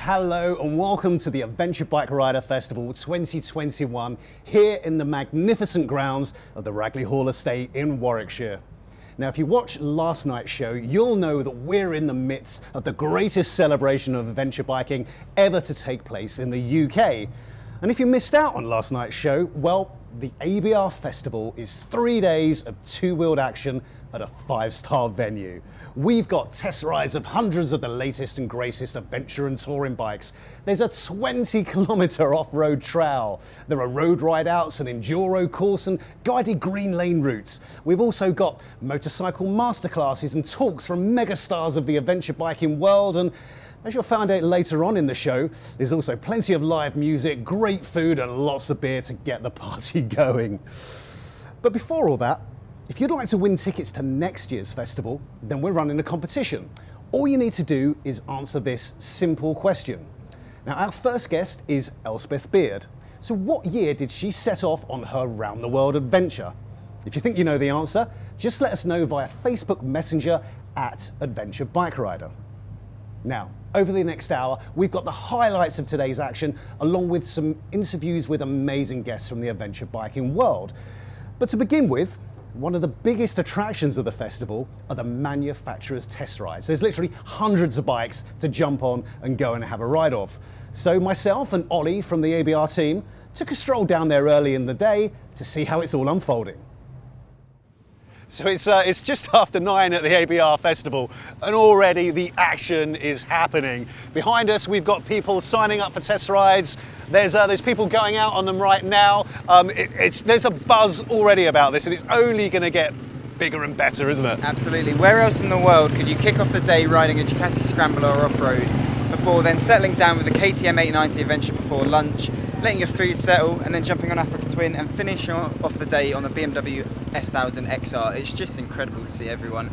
Hello and welcome to the Adventure Bike Rider Festival 2021 here in the magnificent grounds of the Ragley Hall Estate in Warwickshire. Now, if you watched last night's show, you'll know that we're in the midst of the greatest celebration of adventure biking ever to take place in the UK. And if you missed out on last night's show, well, the ABR Festival is 3 days of two-wheeled action at a 5-star venue. We've got test rides of hundreds of the latest and greatest adventure and touring bikes. There's a 20-kilometre off-road trail. There are road ride-outs, an enduro course and guided green lane routes. We've also got motorcycle masterclasses and talks from megastars of the adventure biking world, and as you'll find out later on in the show, there's also plenty of live music, great food and lots of beer to get the party going. But before all that, if you'd like to win tickets to next year's festival, then we're running a competition. All you need to do is answer this simple question. Now, our first guest is Elspeth Beard. So what year did she set off on her round-the-world adventure? If you think you know the answer, just let us know via Facebook Messenger at Adventure Bike Rider. Now, over the next hour, we've got the highlights of today's action, along with some interviews with amazing guests from the adventure biking world. But to begin with, one of the biggest attractions of the festival are the manufacturers' test rides. There's literally hundreds of bikes to jump on and go and have a ride of. So myself and Ollie from the ABR team took a stroll down there early in the day to see how it's all unfolding. So it's just after 9 at the ABR Festival and already the action is happening. Behind us we've got people signing up for test rides. There's people going out on them right now. There's a buzz already about this and it's only going to get bigger and better, isn't it? Absolutely. Where else in the world could you kick off the day riding a Ducati Scrambler off-road before then settling down with the KTM 890 Adventure before lunch, letting your food settle and then jumping on Africa Twin and finishing off the day on the BMW S1000 XR. It's just incredible to see everyone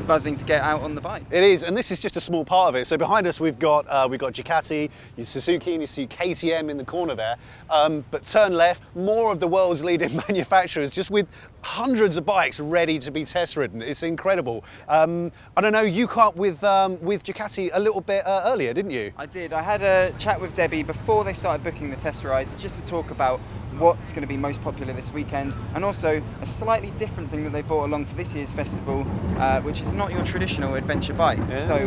buzzing to get out on the bike. It is, and this is just a small part of it. So behind us we've got Ducati, your Suzuki, and you see KTM in the corner there. But turn left, more of the world's leading manufacturers, just with hundreds of bikes ready to be test ridden. It's incredible. I don't know, you caught up with Ducati a little bit earlier, didn't you? I did. I had a chat with Debbie before they started booking the test rides, just to talk about what's going to be most popular this weekend, and also a slightly different thing that they brought along for this year's festival, which is not your traditional adventure bike. Yeah. So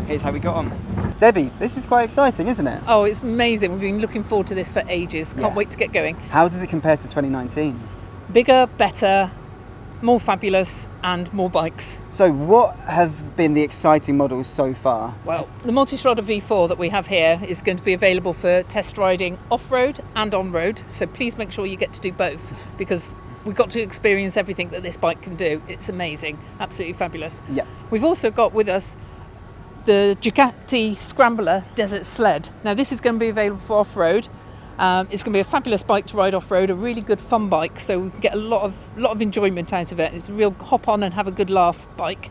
here's how we got on. Debbie, this is quite exciting, isn't it? Oh, it's amazing. We've been looking forward to this for ages. Can't wait to get going. How does it compare to 2019? Bigger, better, more fabulous and more bikes. So what have been the exciting models so far? Well, the Multistrada V4 that we have here is going to be available for test riding off-road and on-road, so please make sure you get to do both because we've got to experience everything that this bike can do. It's amazing, absolutely fabulous. Yeah. We've also got with us the Ducati Scrambler Desert Sled. Now this is going to be available for off-road. It's going to be a fabulous bike to ride off-road, a really good fun bike, so we can get a lot of enjoyment out of it. It's a real hop on and have a good laugh bike.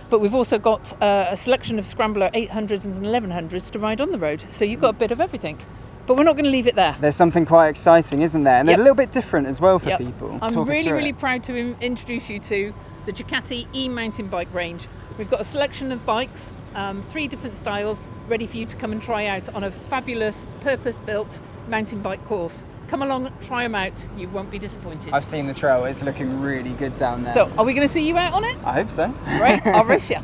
But we've also got a selection of Scrambler 800s and 1100s to ride on the road, so you've got a bit of everything. But we're not going to leave it there. There's something quite exciting, isn't there? And they're a little bit different as well for people. I'm really proud to introduce you to the Ducati e-mountain bike range. We've got a selection of bikes, 3 different styles, ready for you to come and try out on a fabulous, purpose-built mountain bike course. Come along, try them out, you won't be disappointed. I've seen the trail, it's looking really good down there. So, are we going to see you out on it? I hope so. Right, I'll race you.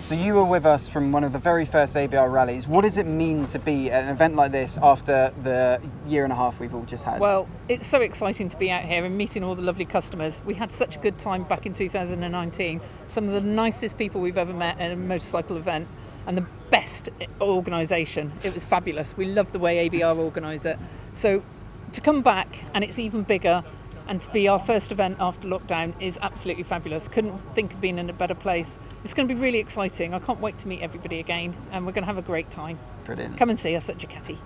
So you were with us from one of the very first ABR rallies. What does it mean to be at an event like this after the year and a half we've all just had? Well, it's so exciting to be out here and meeting all the lovely customers. We had such a good time back in 2019. Some of the nicest people we've ever met at a motorcycle event and the best organisation. It was fabulous. We love the way ABR organise it. So to come back and it's even bigger and to be our first event after lockdown is absolutely fabulous. Couldn't think of being in a better place. It's going to be really exciting. I can't wait to meet everybody again and we're going to have a great time. Brilliant. Come and see us at Ducati.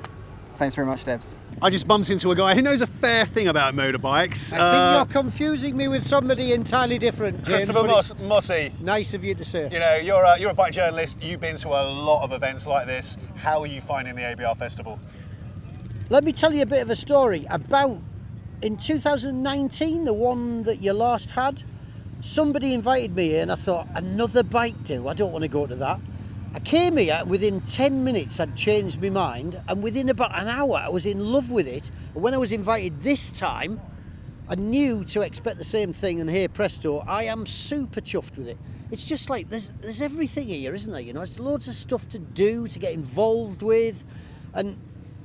Thanks very much, Debs. I just bumped into a guy who knows a fair thing about motorbikes. I think you're confusing me with somebody entirely different, James. Christopher Mossy. Nice of you to say. You know, you're a bike journalist. You've been to a lot of events like this. How are you finding the ABR Festival? Let me tell you a bit of a story about in 2019, the one that you last had. Somebody invited me and I thought, another bike do? I don't want to go to that. I came here, within 10 minutes I'd changed my mind, and within about an hour I was in love with it. And when I was invited this time, I knew to expect the same thing, and here, presto, I am super chuffed with it. It's just like, there's everything here, isn't there? You know, there's loads of stuff to do, to get involved with, and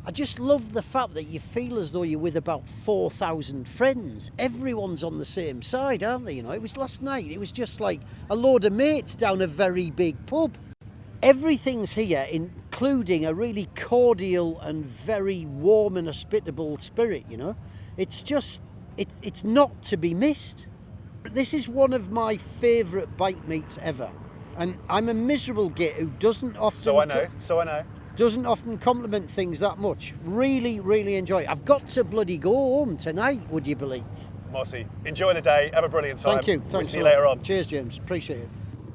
I just love the fact that you feel as though you're with about 4,000 friends. Everyone's on the same side, aren't they? You know, it was last night, it was just like a load of mates down a very big pub. Everything's here, including a really cordial and very warm and hospitable spirit, you know. It's just, it's not to be missed. This is one of my favourite bike meets ever. And I'm a miserable git who doesn't often... So I know. Doesn't often compliment things that much. Really, really enjoy it. I've got to bloody go home tonight, would you believe? Mossy, enjoy the day. Have a brilliant time. Thank you. We'll Thanks see you a lot. later on. Cheers, James. Appreciate it.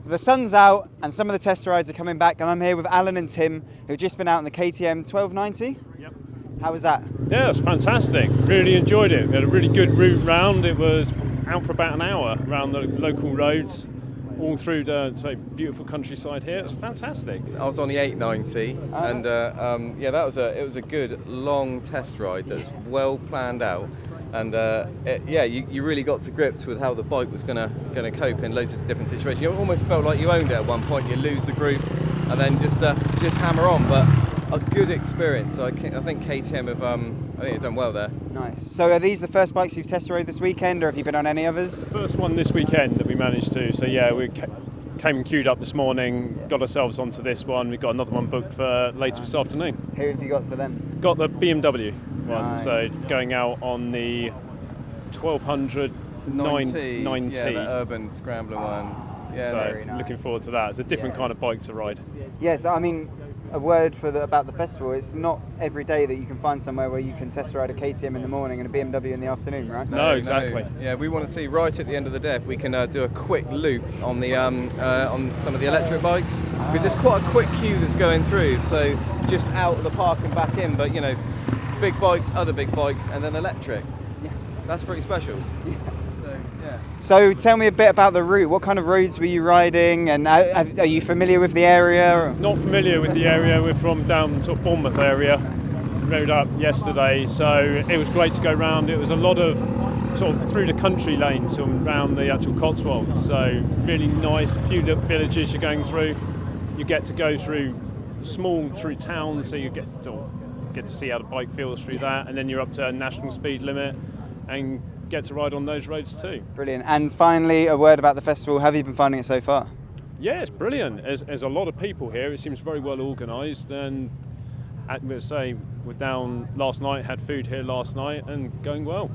The sun's out and some of the test rides are coming back, and I'm here with Alan and Tim, who've just been out on the KTM 1290. Yep. How was that? Yeah, it was fantastic. Really enjoyed it. We had a really good route round. It was out for about an hour around the local roads, all through the beautiful countryside here. It was fantastic. I was on the 890, and it was a good long test ride that was well planned out, and you really got to grips with how the bike was going to cope in loads of different situations. You almost felt like you owned it at one point. You lose the group, and then just hammer on. But a good experience. So I think KTM have done well there. Nice. So are these the first bikes you've test rode this weekend, or have you been on any others? First one this weekend that we managed to. So yeah, we came and queued up this morning, got ourselves onto this one. We've got another one booked for later this afternoon. Who have you got for them? Got the BMW one. Nice. So going out on the 1200 990. Yeah, the urban scrambler one. Yeah, So very nice. looking forward to that. It's a different kind of bike to ride. Yes, I mean, a word about the festival. It's not every day that you can find somewhere where you can test ride a KTM in the morning and a BMW in the afternoon, right? No, exactly. Yeah, we want to see right at the end of the day if we can do a quick loop on the on some of the electric bikes, because there's quite a quick queue that's going through. So just out of the park and back in, but you know, big bikes, other big bikes, and then electric. Yeah. That's pretty special. So tell me a bit about the route. What kind of roads were you riding, and are you familiar with the area? Not familiar with the area. We're from down sort of Bournemouth area. Rode up yesterday, so it was great to go round. It was a lot of sort of through the country lanes around the actual Cotswolds. So really nice, few little villages you're going through. You get to go through towns, so you get to see how the bike feels through that, and then you're up to a national speed limit and get to ride on those roads too. Brilliant. And finally, a word about the festival. How have you been finding it so far? Yeah, it's brilliant. There's a lot of people here. It seems very well organised, and we're down last night, had food here last night, and going well.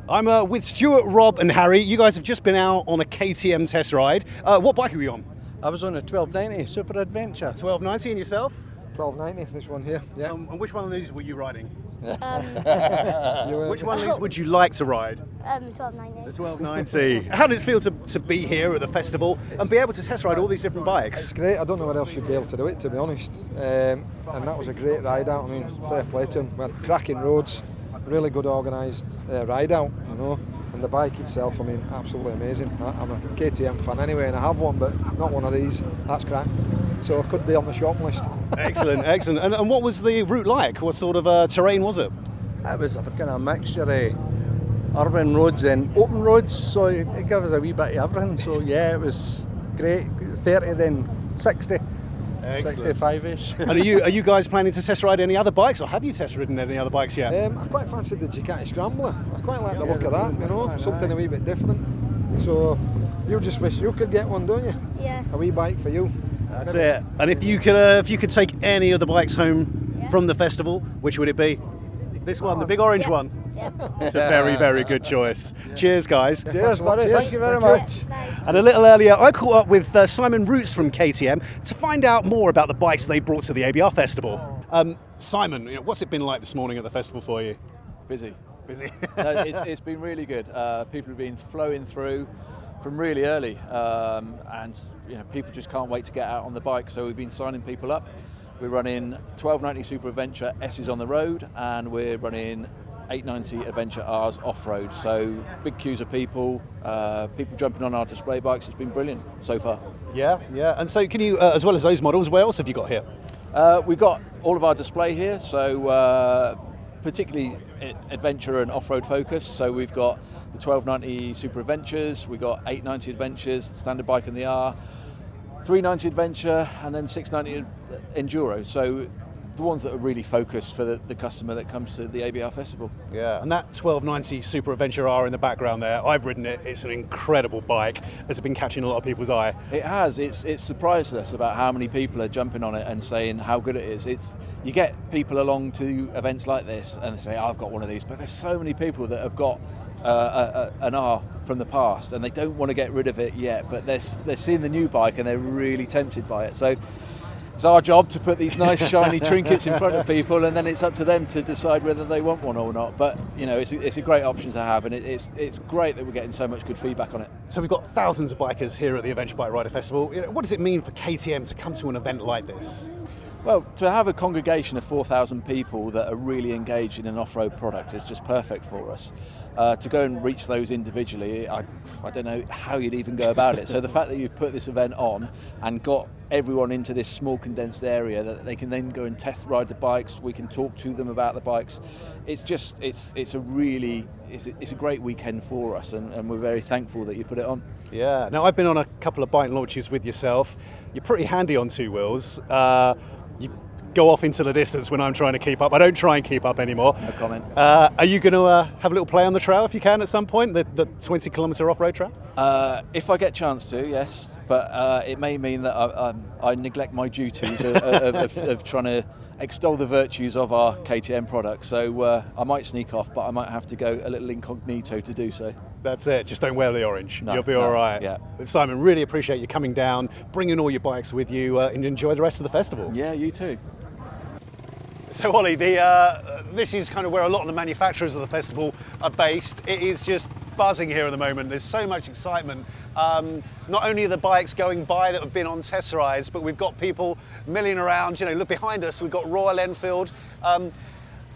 I'm with Stuart, Rob and Harry. You guys have just been out on a KTM test ride. What bike are we on? I was on a 1290 Super Adventure. 1290, and yourself? 1290, this one here. Yeah. And which one of these were you riding? You were- Which one of these would you like to ride? 1290. The 1290. How does it feel to be here at the festival and be able to test ride all these different bikes? It's great. I don't know where else you'd be able to do it, to be honest. And that was a great ride out. I mean, fair play to them. We had cracking roads, really good organised ride out, you know. And the bike itself, I mean, absolutely amazing. I'm a KTM fan anyway, and I have one, but not one of these. That's crap. So it could be on the shop list. Excellent, excellent. And what was the route like? What sort of terrain was it? It was a kind of mixture of urban roads and open roads, so it gave us a wee bit of everything. So yeah, it was great. 30 then 60. Excellent. 65-ish. And are you guys planning to test ride any other bikes, or have you test ridden any other bikes yet? I quite fancied the Ducati Scrambler. I quite like the look of that, you know, something a wee bit different. So you just wish you could get one, don't you? Yeah. A wee bike for you. That's it. And if you could take any of the bikes home from the festival, which would it be? This one, the big orange one. Yeah. It's a very, very good choice. Cheers, guys. Cheers, buddy. Thank you very much. Bye. And a little earlier, I caught up with Simon Roots from KTM to find out more about the bikes they brought to the ABR festival. Simon, what's it been like this morning at the festival for you? Busy. Busy. No, it's been really good. People have been flowing through from really early, and people just can't wait to get out on the bike. So we've been signing people up. We're running 1290 Super Adventure S's on the road, and we're running 890 Adventure R's off-road. So big queues of people, people jumping on our display bikes. It's been brilliant so far. Yeah, yeah. And so can you, as well as those models, what else have you got here? We've got all of our display here, so particularly adventure and off-road focus. So we've got the 1290 Super Adventures, we've got 890 Adventures, standard bike in the R, 390 Adventure, and then 690 Enduro. So the ones that are really focused for the customer that comes to the ABR Festival. Yeah, and that 1290 Super Adventure R in the background there, I've ridden it, it's an incredible bike. Has it been catching a lot of people's eye? It has. It's surprised us about how many people are jumping on it and saying how good it is. You get people along to events like this and they say, I've got one of these, but there's so many people that have got an R from the past and they don't want to get rid of it yet, but they're seeing the new bike and they're really tempted by it. So it's our job to put these nice shiny trinkets in front of people, and then it's up to them to decide whether they want one or not. But you know, it's a great option to have, and it's great that we're getting so much good feedback on it. So we've got thousands of bikers here at the Adventure Bike Rider Festival. What does it mean for KTM to come to an event like this? Well, to have a congregation of 4,000 people that are really engaged in an off-road product is just perfect for us. To go and reach those individually, I don't know how you'd even go about it. So the fact that you've put this event on and got everyone into this small condensed area that they can then go and test ride the bikes, we can talk to them about the bikes. It's a great weekend for us, and we're very thankful that you put it on. Yeah. Now I've been on a couple of bike launches with yourself. You're pretty handy on two wheels. You go off into the distance when I'm trying to keep up. I don't try and keep up anymore. No comment. Are you going to have a little play on the trail if you can at some point, the 20 kilometre off-road trail? If I get a chance to, yes. But it may mean that I neglect my duties of trying to extol the virtues of our KTM product. So I might sneak off, but I might have to go a little incognito to do so. That's it. Just don't wear the orange. No, You'll be all right. Yeah. Simon, really appreciate you coming down, bringing all your bikes with you, and enjoy the rest of the festival. Yeah, you too. So Ollie, this is kind of where a lot of the manufacturers of the festival are based. It is just buzzing here at the moment. There's so much excitement. Not only are the bikes going by that have been on test rides, but we've got people milling around. You know, look behind us, we've got Royal Enfield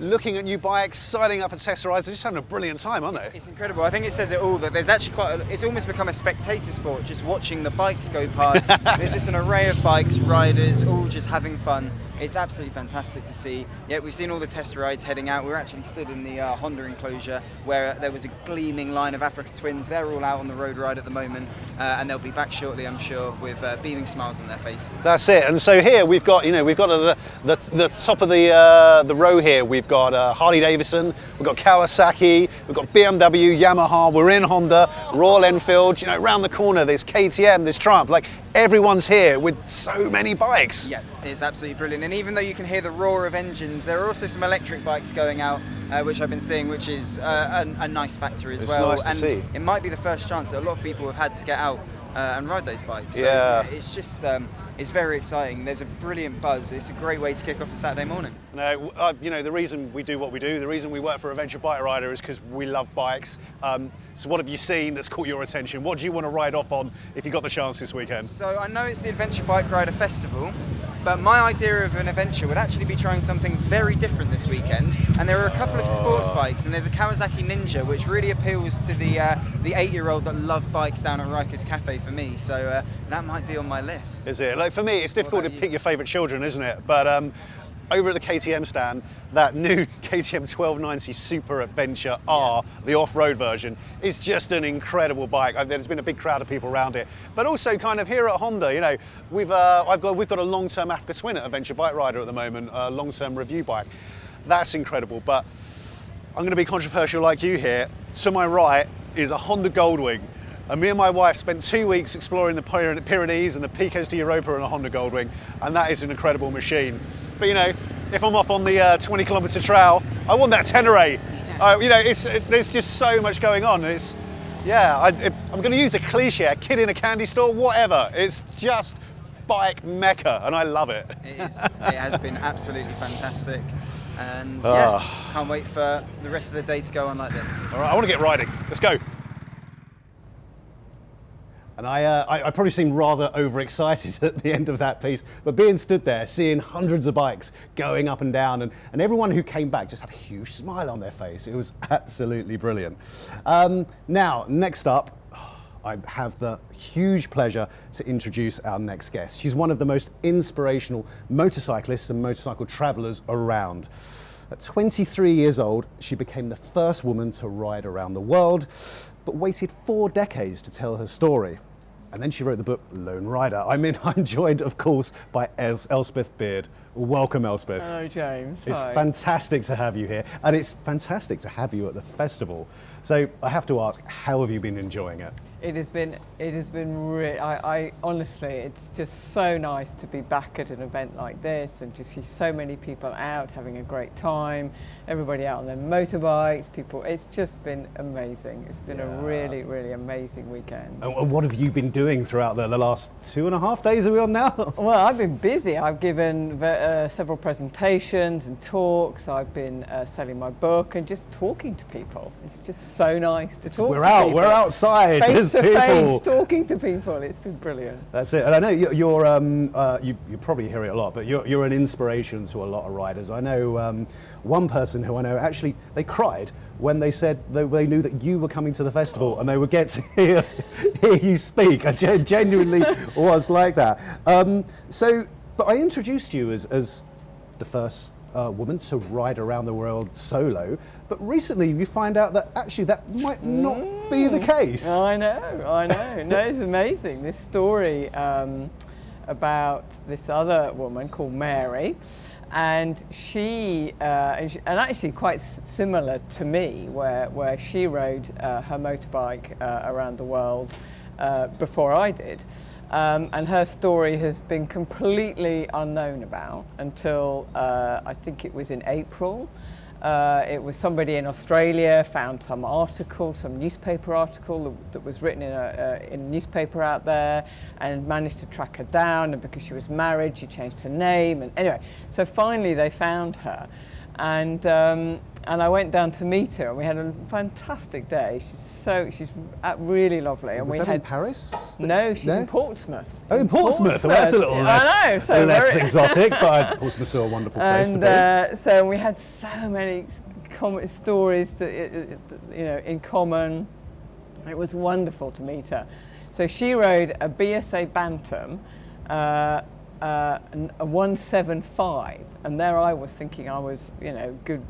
looking at new bikes, signing up for test rides. They're just having a brilliant time, aren't they? It's incredible. I think it says it all that there's actually it's almost become a spectator sport just watching the bikes go past. There's just an array of bikes, riders, all just having fun. It's absolutely fantastic to see. Yeah, we've seen all the test rides heading out. We're actually stood in the Honda enclosure where there was a gleaming line of Africa Twins. They're all out on the road ride at the moment, and they'll be back shortly, I'm sure, with beaming smiles on their faces. That's it. And so here we've got, we've got the top of the row here. We've got Harley Davidson, we've got Kawasaki, we've got BMW, Yamaha. We're in Honda, Royal Enfield. Around the corner there's KTM, there's Triumph. Like everyone's here with so many bikes. Yeah, it's absolutely brilliant. And even though you can hear the roar of engines, there are also some electric bikes going out, which I've been seeing, which is a nice factor as well. It's nice to see. It might be the first chance that a lot of people have had to get out and ride those bikes. So yeah. It's just, it's very exciting. There's a brilliant buzz. It's a great way to kick off a Saturday morning. No, the reason we do what we do, the reason we work for Adventure Bike Rider is because we love bikes. So what have you seen that's caught your attention? What do you want to ride off on if you got the chance this weekend? So I know it's the Adventure Bike Rider Festival, but my idea of an adventure would actually be trying something very different this weekend. And there are a couple of sports bikes, and there's a Kawasaki Ninja, which really appeals to the 8-year-old that love bikes down at Riker's Cafe for me. So that might be on my list. Is it? Like for me, it's difficult to pick your favourite children, isn't it? But over at the KTM stand, that new KTM 1290 Super Adventure R, the off-road version, is just an incredible bike. There's been a big crowd of people around it. But also kind of here at Honda, we've got a long-term Africa Twin at Adventure Bike Rider at the moment, a long-term review bike. That's incredible, but I'm going to be controversial like you here. To my right is a Honda Goldwing. And me and my wife spent 2 weeks exploring the Pyrenees and the Picos de Europa on a Honda Goldwing, and that is an incredible machine. But if I'm off on the 20-kilometre trail, I want that Tenere. There's just so much going on. I'm going to use a cliche, a kid in a candy store, whatever. It's just bike mecca, and I love it. It is. It has been absolutely fantastic. And can't wait for the rest of the day to go on like this. All right, I want to get riding. Let's go. And I probably seemed rather overexcited at the end of that piece, but being stood there, seeing hundreds of bikes going up and down, and everyone who came back just had a huge smile on their face. It was absolutely brilliant. Now, next up, I have the huge pleasure to introduce our next guest. She's one of the most inspirational motorcyclists and motorcycle travelers around. At 23 years old, she became the first woman to ride around the world, but waited 4 decades to tell her story. And then she wrote the book Lone Rider. I'm joined, of course, by Elspeth Beard. Welcome, Elspeth. Hello, James. It's Hi. fantastic to have you here, and it's fantastic to have you at the festival. So I have to ask, how have you been enjoying it? It has been really, I honestly, it's just so nice to be back at an event like this and to see so many people out having a great time, everybody out on their motorbikes, people, it's just been amazing. It's been a really, really amazing weekend. And what have you been doing throughout the last 2.5 days are we on now? Well, I've been busy. I've given several presentations and talks. I've been selling my book and just talking to people. It's just so nice to talk to people. We're outside. Face to people. face, talking to people. It's been brilliant. That's it. And I know you probably hear it a lot, but you're an inspiration to a lot of riders. I know one person who I know actually they cried when they said they knew that you were coming to the festival and they would get to hear you speak. I genuinely was like that. But I introduced you as the first woman to ride around the world solo, but recently you find out that actually that might not be the case. I know. No, it's amazing. This story about this other woman called Mary, and she and actually quite similar to me, where she rode her motorbike around the world before I did. And her story has been completely unknown about until I think it was in April. It was somebody in Australia found some article, some newspaper article that was written in a newspaper out there, and managed to track her down. And because she was married, she changed her name. And anyway, so finally they found her, and I went down to meet her, and we had a fantastic day. She's really lovely. And was we that in Paris? No, she's in Portsmouth. Oh, in Portsmouth. Well, that's a little less exotic, but Portsmouth's still a wonderful place to be. So we had so many stories in common. It was wonderful to meet her. So she rode a BSA Bantam, a 175, and there I was thinking I was, good,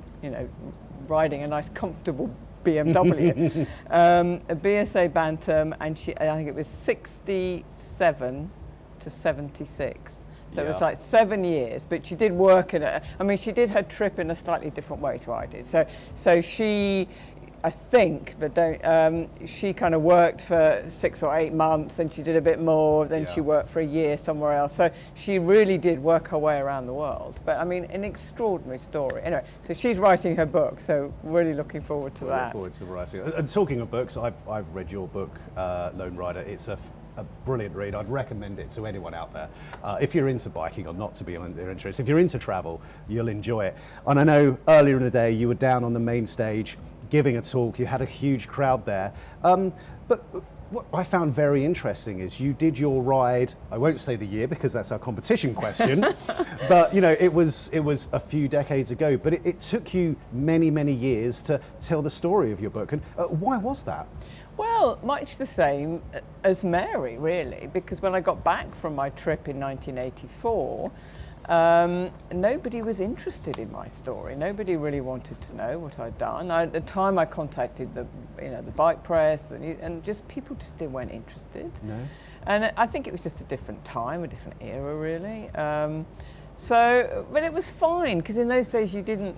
riding a nice, comfortable BMW, a BSA Bantam, and I think it was 67 to 76. So it was like 7 years, but she did work in it. I mean, she did her trip in a slightly different way to I did. So she, I think, but she kind of worked for 6 or 8 months, and she did a bit more, then she worked for a year somewhere else. So she really did work her way around the world. But I mean, an extraordinary story. Anyway, so she's writing her book, so really looking forward to that. Looking forward to the writing. And talking of books, I've read your book, Lone Rider. It's a brilliant read. I'd recommend it to anyone out there. If you're into biking, or not to be on their interest, if you're into travel, you'll enjoy it. And I know earlier in the day you were down on the main stage giving a talk. You had a huge crowd there. But what I found very interesting is you did your ride, I won't say the year because that's our competition question, but it was a few decades ago, but it took you many, many years to tell the story of your book. And why was that? Well, much the same as Mary, really, because when I got back from my trip in 1984, nobody was interested in my story. Nobody really wanted to know what I'd done. At the time, I contacted the bike press, and just people just weren't interested. No. And I think it was just a different time, a different era, really. But it was fine, because in those days you didn't,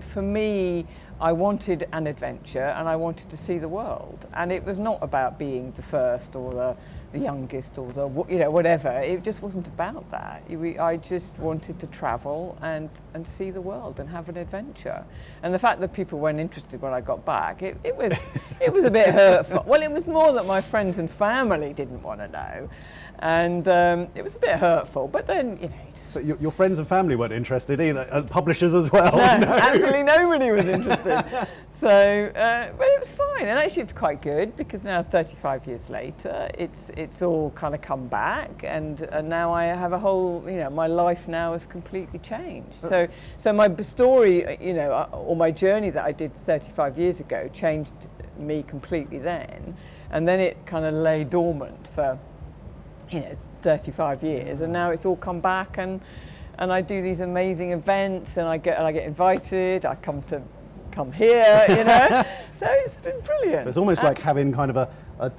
for me, I wanted an adventure and I wanted to see the world. And it was not about being the first or the youngest or whatever. It just wasn't about that. I just wanted to travel and see the world and have an adventure. And the fact that people weren't interested when I got back, it was a bit hurtful. Well, it was more that my friends and family didn't want to know. And it was a bit hurtful, but then, So your friends and family weren't interested either, publishers as well? No, absolutely nobody was interested. So, but it was fine, and actually it's quite good because now 35 years later, it's all kind of come back, and now I have a whole, my life now has completely changed. So my story, or my journey that I did 35 years ago changed me completely then, and then it kind of lay dormant for, 35 years, and now it's all come back, and I do these amazing events, and I get invited. I come here, So it's been brilliant. So it's almost like having kind of a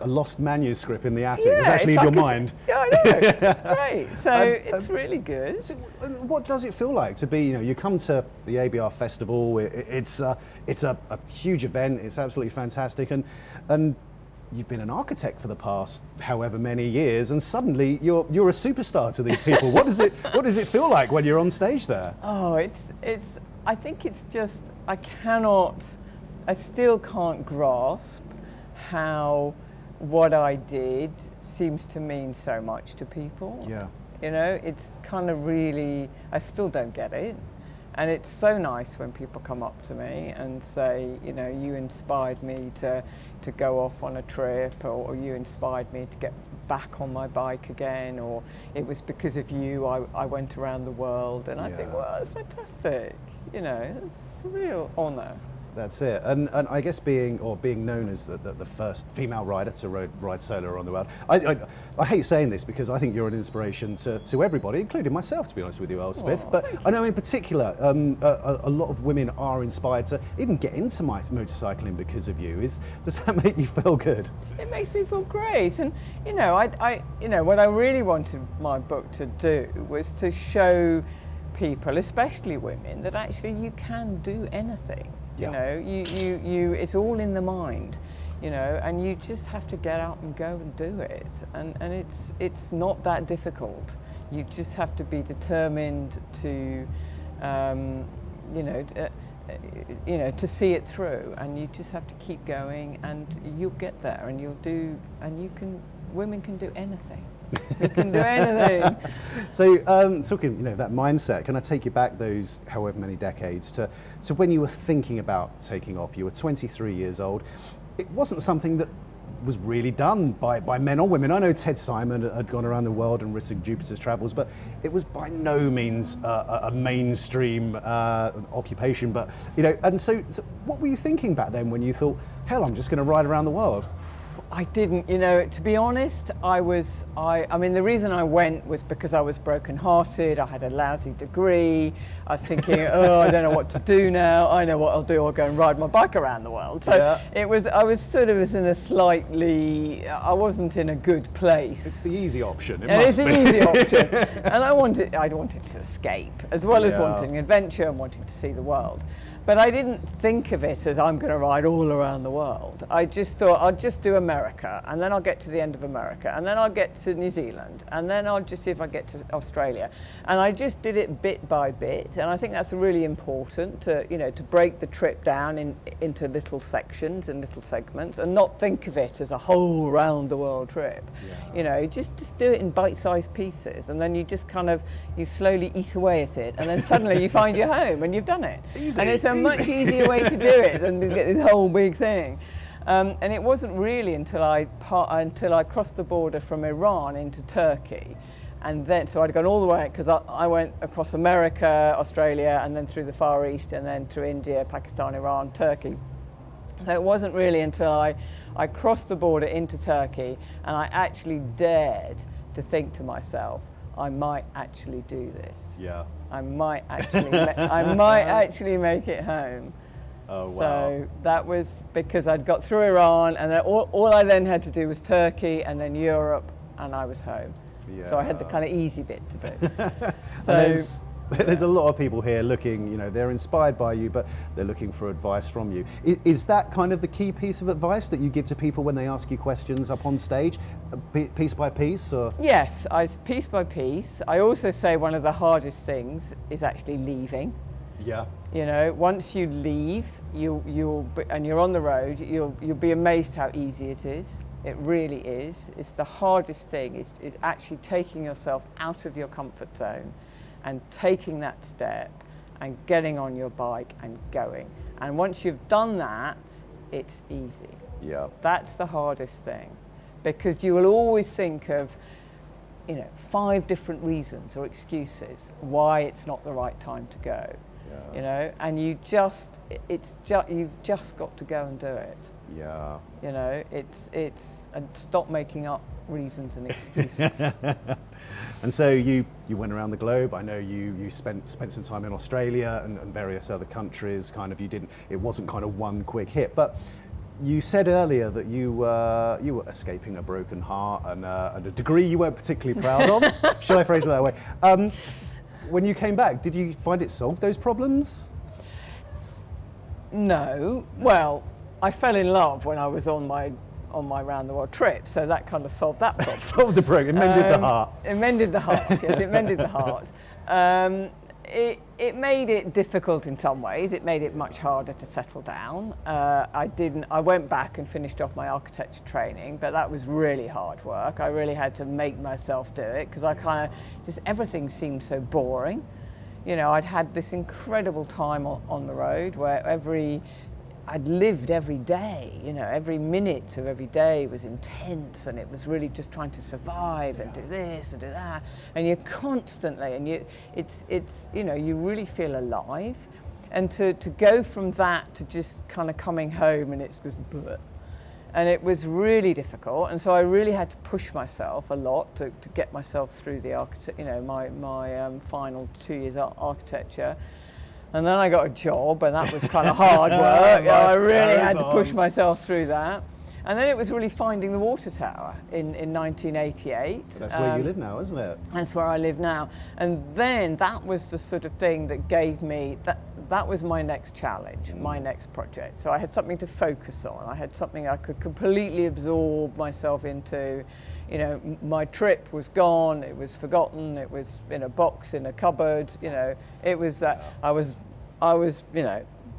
lost manuscript in the attic. Yeah, it's actually in your mind. Yeah, I know. Great. So it's really good. So what does it feel like to be? You come to the ABR festival. It's a huge event. It's absolutely fantastic, and you've been an architect for the past however many years, and suddenly you're a superstar to these people. What does it feel like when you're on stage there? Oh, it's. I think it's just I still can't grasp how what I did seems to mean so much to people. Yeah. It's kind of really, I still don't get it. And it's so nice when people come up to me and say, you inspired me to go off on a trip, or you inspired me to get back on my bike again, or it was because of you I went around the world. And I think, well, that's fantastic. It's a real honour. That's it, and I guess being known as the first female rider to ride solo around the world. I hate saying this because I think you're an inspiration to everybody, including myself, to be honest with you, Elspeth. But I know in particular, a lot of women are inspired to even get into motorcycling because of you. Does that make you feel good? It makes me feel great, and what I really wanted my book to do was to show people, especially women, that actually you can do anything. Yeah. You it's all in the mind, and you just have to get out and go and do it, and it's not that difficult. You just have to be determined to to see it through, and you just have to keep going, and you'll get there, and women can do anything. You can do anything. So talking, that mindset, can I take you back those however many decades to when you were thinking about taking off? You were 23 years old. It wasn't something that was really done by men or women. I know Ted Simon had gone around the world and risked Jupiter's travels, but it was by no means a mainstream occupation. But and so what were you thinking back then when you thought, hell, I'm just going to ride around the world? I didn't, to be honest, I mean, the reason I went was because I was broken-hearted. I had a lousy degree. I was thinking, I don't know what to do now. I know what I'll do. I'll go and ride my bike around the world. So I was sort of in a slightly, I wasn't in a good place. It's the easy option. It's the easy option. And I wanted to escape, as well as wanting adventure and wanting to see the world. But I didn't think of it as I'm going to ride all around the world. I just thought I'll just do America, and then I'll get to the end of America, and then I'll get to New Zealand, and then I'll just see if I get to Australia. And I just did it bit by bit, and I think that's really important to break the trip down into little sections and little segments, and not think of it as a whole round the world trip. Just do it in bite-sized pieces, and then you just you slowly eat away at it, and then suddenly you find your home and you've done it. Easy. And it's a much easier way to do it than to get this whole big thing. And it wasn't really until I crossed the border from Iran into Turkey, and then so I'd gone all the way, because I went across America, Australia, and then through the Far East, and then through India, Pakistan, Iran, Turkey. So it wasn't really until I crossed the border into Turkey, and I actually dared to think to myself, I might actually do this. Yeah. I might actually make it home. Oh, wow. So that was because I'd got through Iran, and then all I then had to do was Turkey and then Europe, and I was home. Yeah. So I had the kind of easy bit to do. There's a lot of people here looking, they're inspired by you, but they're looking for advice from you. Is that kind of the key piece of advice that you give to people when they ask you questions up on stage, piece by piece? Or? Yes, piece by piece. I also say one of the hardest things is actually leaving. Yeah. Once you leave, and you're on the road, you'll be amazed how easy it is. It really is. It's the hardest thing is actually taking yourself out of your comfort zone and taking that step and getting on your bike and going. And once you've done that, it's easy. Yeah. That's the hardest thing, because you will always think of, 5 different reasons or excuses why it's not the right time to go. Yeah. And you've just got to go and do it. Yeah. And stop making up reasons and excuses. And so you went around the globe. I know you spent some time in Australia and various other countries. It wasn't kind of one quick hit, but you said earlier that you were escaping a broken heart and a degree you weren't particularly proud of. Shall I phrase it that way? When you came back, did you find it solved those problems? No. Well, I fell in love when I was on my round the world trip, so that kind of solved that problem. Solved the broken, mended the heart. It mended the heart. Yes, it mended the heart. It made it difficult in some ways. It made it much harder to settle down. I went back and finished off my architecture training, but that was really hard work. I really had to make myself do it because everything seemed so boring. I'd had this incredible time on the road where I'd lived every day, every minute of every day was intense, and it was really just trying to survive and do this and do that. And you're constantly, and you really feel alive. And to go from that to just kind of coming home and it's just bleh. And it was really difficult. And so I really had to push myself a lot to get myself through the my final 2 years architecture. And then I got a job, and that was kind of hard work. I really had to push myself through that. And then it was really finding the water tower in 1988. So that's where you live now, isn't it? That's where I live now. And then that was the sort of thing that gave me, that was my next challenge, my next project. So I had something to focus on. I had something I could completely absorb myself into. My trip was gone, it was forgotten, it was in a box in a cupboard, it was that I was,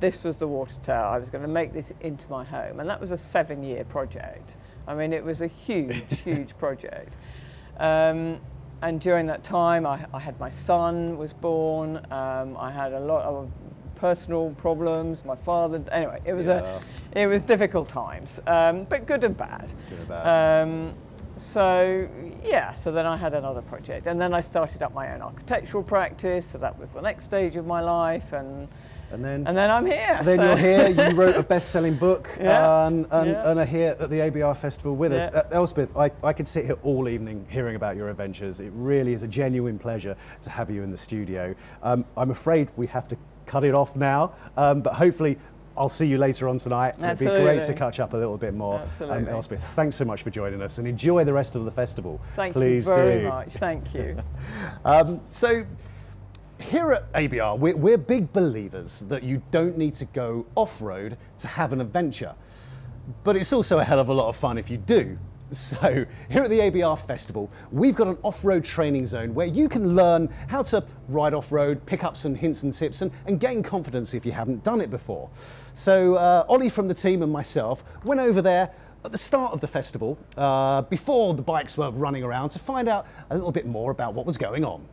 this was the water tower. I was going to make this into my home. And that was a 7-year project. I mean, it was a huge, huge project. And during that time, I had my son was born. I had a lot of personal problems. My father, anyway, it was difficult times, but good and bad. Good and bad. So then I had another project, and then I started up my own architectural practice. So that was the next stage of my life, and then I'm here. Then you're here. You wrote a best-selling book, and are here at the ABR Festival with us. Elspeth, I could sit here all evening hearing about your adventures. It really is a genuine pleasure to have you in the studio. I'm afraid we have to cut it off now, but hopefully I'll see you later on tonight. Absolutely. It'd be great to catch up a little bit more. Absolutely. Elspeth, thanks so much for joining us, and enjoy the rest of the festival. Thank Please you very do. much. Thank you. So here at ABR, we're big believers that you don't need to go off-road to have an adventure, but it's also a hell of a lot of fun if you do. So here at the ABR Festival, we've got an off-road training zone where you can learn how to ride off-road, pick up some hints and tips, and gain confidence if you haven't done it before. So Ollie from the team and myself went over there at the start of the festival, before the bikes were running around, to find out a little bit more about what was going on.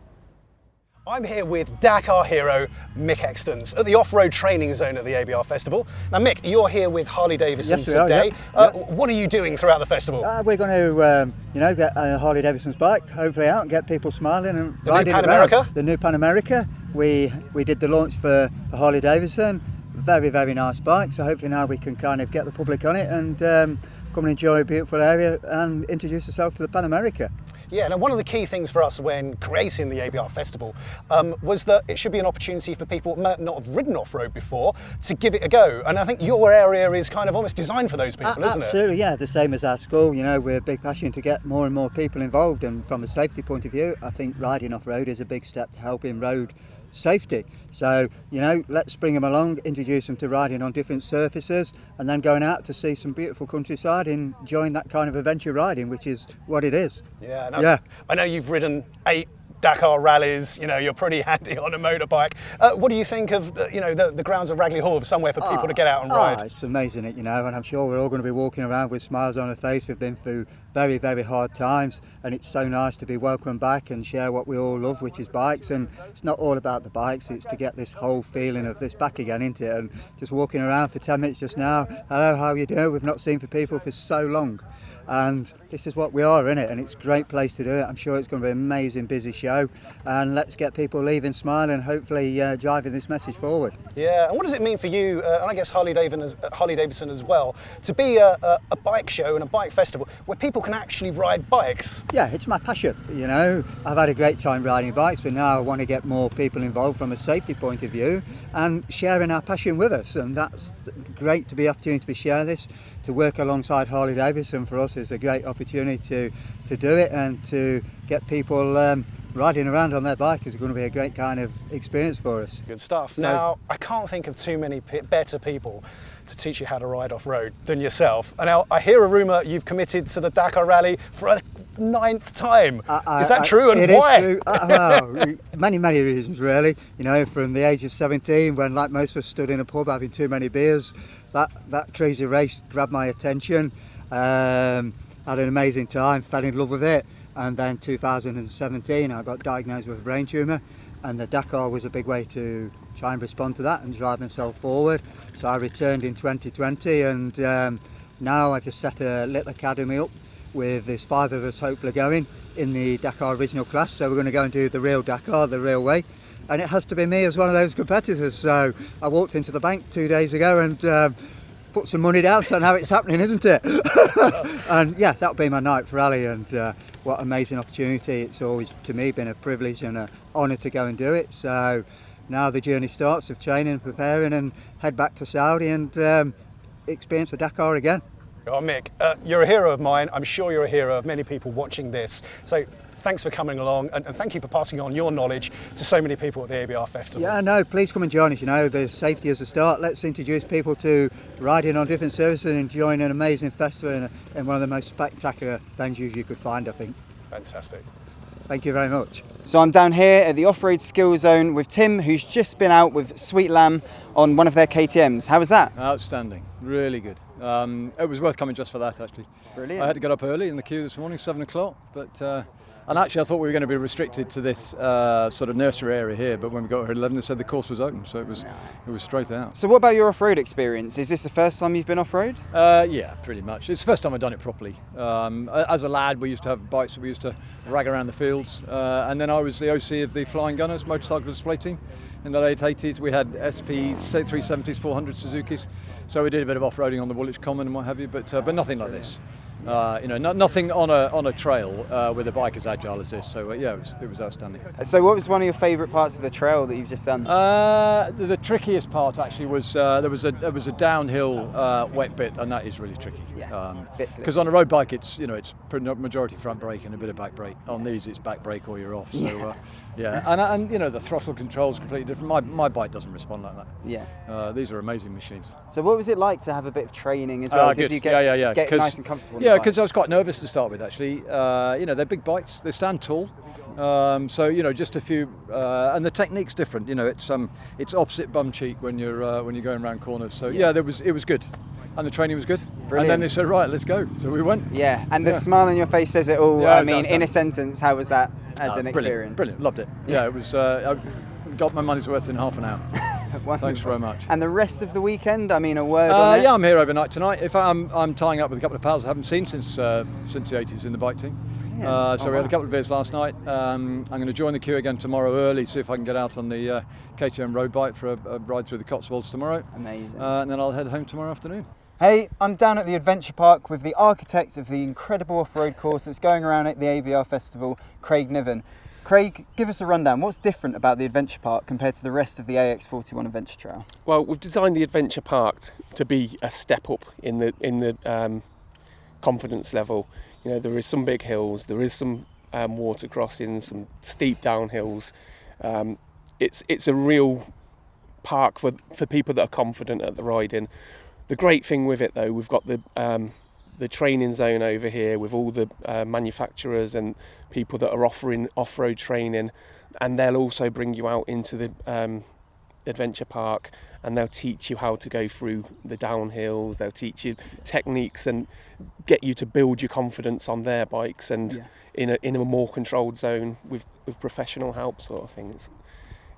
I'm here with Dakar hero Mick Extance at the off-road training zone at the ABR Festival. Now Mick, you're here with Harley Davidson's today. What are you doing throughout the festival? We're going to, get Harley Davidson's bike, hopefully out and get people smiling and riding Pan around. America? The new Pan America. We did the launch for Harley Davidson. Very, very nice bike. So hopefully now we can kind of get the public on it and come and enjoy a beautiful area and introduce yourself to the Pan America. Yeah, now one of the key things for us when creating the ABR Festival was that it should be an opportunity for people who might not have ridden off-road before to give it a go. And I think your area is kind of almost designed for those people, isn't it? Absolutely, yeah. The same as our school. We're a big passion to get more and more people involved. And from a safety point of view, I think riding off-road is a big step to help in road safety. So, let's bring them along, introduce them to riding on different surfaces, and then going out to see some beautiful countryside and enjoying that kind of adventure riding, which is what it is. Yeah. I know you've ridden 8 Dakar rallies, you know, you're pretty handy on a motorbike. What do you think of, you know, the grounds of Ragley Hall, of somewhere for people to get out and ride? It's amazing, you know, and I'm sure we're all going to be walking around with smiles on our face. We've been through very, very hard times, and it's so nice to be welcomed back and share what we all love, which is bikes. And it's not all about the bikes, it's to get this whole feeling of this back again, isn't it? And just walking around for 10 minutes just now, hello, how you doing? We've not seen for people for so long. And this is what we are, innit? And it's a great place to do it. I'm sure it's going to be an amazing, busy show. And let's get people leaving smiling and hopefully driving this message forward. Yeah, and what does it mean for you, and I guess Harley Davidson as well, to be a bike show and a bike festival where people can actually ride bikes? Yeah, it's my passion, you know. I've had a great time riding bikes, but now I want to get more people involved from a safety point of view and sharing our passion with us. And that's great to be opportunity to share this. To work alongside Harley Davidson for us is a great opportunity to do it, and to get people riding around on their bike is going to be a great kind of experience for us. Good stuff. Now, I can't think of too many better people to teach you how to ride off-road than yourself. And now I hear a rumour you've committed to the Dakar Rally for a 9th time. Is that true, and it why? Is true. Well, many reasons really. You know, from the age of 17, when like most of us stood in a pub having too many beers, that crazy race grabbed my attention. Had an amazing time, fell in love with it. And then 2017 I got diagnosed with a brain tumour, and the Dakar was a big way to try and respond to that and drive myself forward. So I returned in 2020, and now I just set a little academy up with there's 5 of us hopefully going in the Dakar original class. So we're going to go and do the real Dakar, the real way. And it has to be me as one of those competitors. So I walked into the bank 2 days ago and put some money down, so now it's happening, isn't it? And yeah, that'll be my night for rally, and what an amazing opportunity. It's always, to me, been a privilege and an honour to go and do it. So now the journey starts of training and preparing, and head back to Saudi and experience the Dakar again. Oh, Mick, you're a hero of mine. I'm sure you're a hero of many people watching this. So thanks for coming along, and thank you for passing on your knowledge to so many people at the ABR Festival. Yeah, no, please come and join us. You know, there's safety as a start. Let's introduce people to riding on different surfaces and enjoying an amazing festival in one of the most spectacular venues you could find, I think. Fantastic. Thank you very much. So I'm down here at the Off-Road Skill Zone with Tim, who's just been out with Sweet Lamb on one of their KTMs. How was that? Outstanding, really good. It was worth coming just for that, actually. Brilliant. I had to get up early in the queue this morning, 7 o'clock, but and actually I thought we were going to be restricted to this sort of nursery area here, but when we got here at 11 they said the course was open, so it was straight out. So what about your off-road experience? Is this the first time you've been off-road? Yeah, pretty much. It's the first time I've done it properly. As a lad we used to have bikes that we used to rag around the fields, and then I was the OC of the Flying Gunners motorcycle display team. In the late 80s we had SPs, 370s, 400 Suzukis, so we did a bit of off-roading on the Woolwich Common and what have you, but nothing like this. You know, nothing on a trail with a bike as agile as this. So yeah, it was outstanding. So what was one of your favourite parts of the trail that you've just done? The trickiest part actually was there was a downhill wet bit, and that is really tricky. Yeah. Because on a road bike it's majority front brake and a bit of back brake. On these it's back brake or you're off. So and you know the throttle control's completely different. My bike doesn't respond like that. Yeah. These are amazing machines. So what was it like to have a bit of training as well? Good. Did you get nice and comfortable? Yeah, because I was quite nervous to start with actually. You know, they're big bikes, they stand tall, so you know just a few, and the technique's different. You know, it's opposite bum cheek when you're going around corners. So yeah, it was good, and the training was good. Brilliant. And then they said, right, let's go. So we went. Yeah, and the smile on your face says it all. Yeah, I mean, in a sentence, how was that as an experience? Brilliant, loved it. Yeah, it was. I got my money's worth in half an hour. Thanks very much. And the rest of the weekend, I mean, a word on it? Yeah, I'm here overnight tonight. If I'm tying up with a couple of pals I haven't seen since the 80s in the bike team. Yeah. So we had a couple of beers last night. I'm going to join the queue again tomorrow early, see if I can get out on the KTM road bike for a ride through the Cotswolds tomorrow. Amazing. And then I'll head home tomorrow afternoon. Hey, I'm down at the Adventure Park with the architect of the incredible off-road course that's going around at the ABR Festival, Craig Niven. Craig, give us a rundown. What's different about the Adventure Park compared to the rest of the AX41 Adventure Trail? Well, we've designed the Adventure Park to be a step up in the confidence level. You know, there is some big hills, there is some water crossings, some steep downhills. It's a real park for people that are confident at the riding. The great thing with it, though, we've got the the training zone over here with all the manufacturers and people that are offering off-road training, and they'll also bring you out into the adventure park, and they'll teach you how to go through the downhills. They'll teach you techniques and get you to build your confidence on their bikes, and in a more controlled zone with professional help, sort of thing.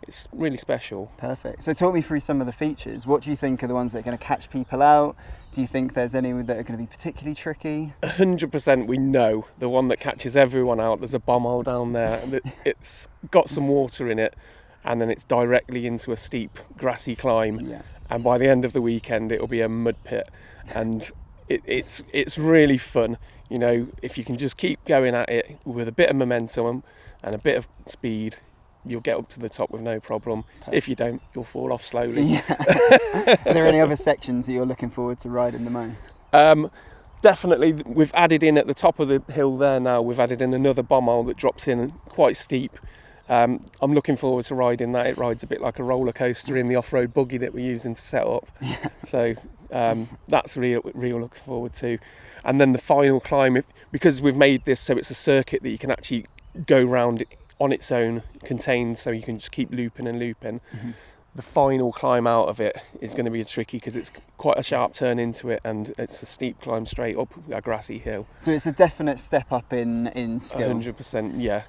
It's really special. Perfect. So talk me through some of the features. What do you think are the ones that are going to catch people out? Do you think there's any that are going to be particularly tricky? 100% we know the one that catches everyone out. There's a bomb hole down there. It's got some water in it, and then it's directly into a steep grassy climb. Yeah. And by the end of the weekend, it'll be a mud pit, and it's really fun. You know, if you can just keep going at it with a bit of momentum and a bit of speed, you'll get up to the top with no problem. Perfect. If you don't, you'll fall off slowly. Yeah. Are there any other sections that you're looking forward to riding the most? Definitely, we've added in at the top of the hill there now, we've added in another bomb hole that drops in quite steep. I'm looking forward to riding that. It rides a bit like a roller coaster in the off-road buggy that we're using to set up. Yeah. So that's real looking forward to. And then the final climb, because we've made this so it's a circuit that you can actually go round on its own, contained, so you can just keep looping and looping. Mm-hmm. The final climb out of it is going to be tricky because it's quite a sharp turn into it, and it's a steep climb straight up a grassy hill. So it's a definite step up in skill. 100%, yeah.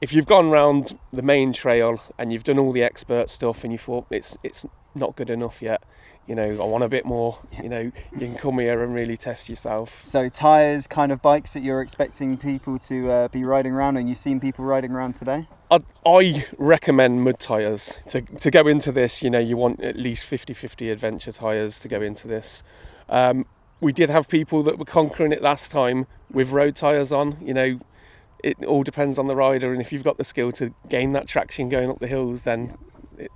If you've gone round the main trail and you've done all the expert stuff and you thought it's not good enough yet, you know, I want a bit more, you know, you can come here and really test yourself. So tyres, kind of bikes that you're expecting people to be riding around, and you've seen people riding around today? I recommend mud tyres. To go into this, you know, you want at least 50-50 adventure tyres to go into this. We did have people that were conquering it last time with road tyres on. You know, it all depends on the rider, and if you've got the skill to gain that traction going up the hills, then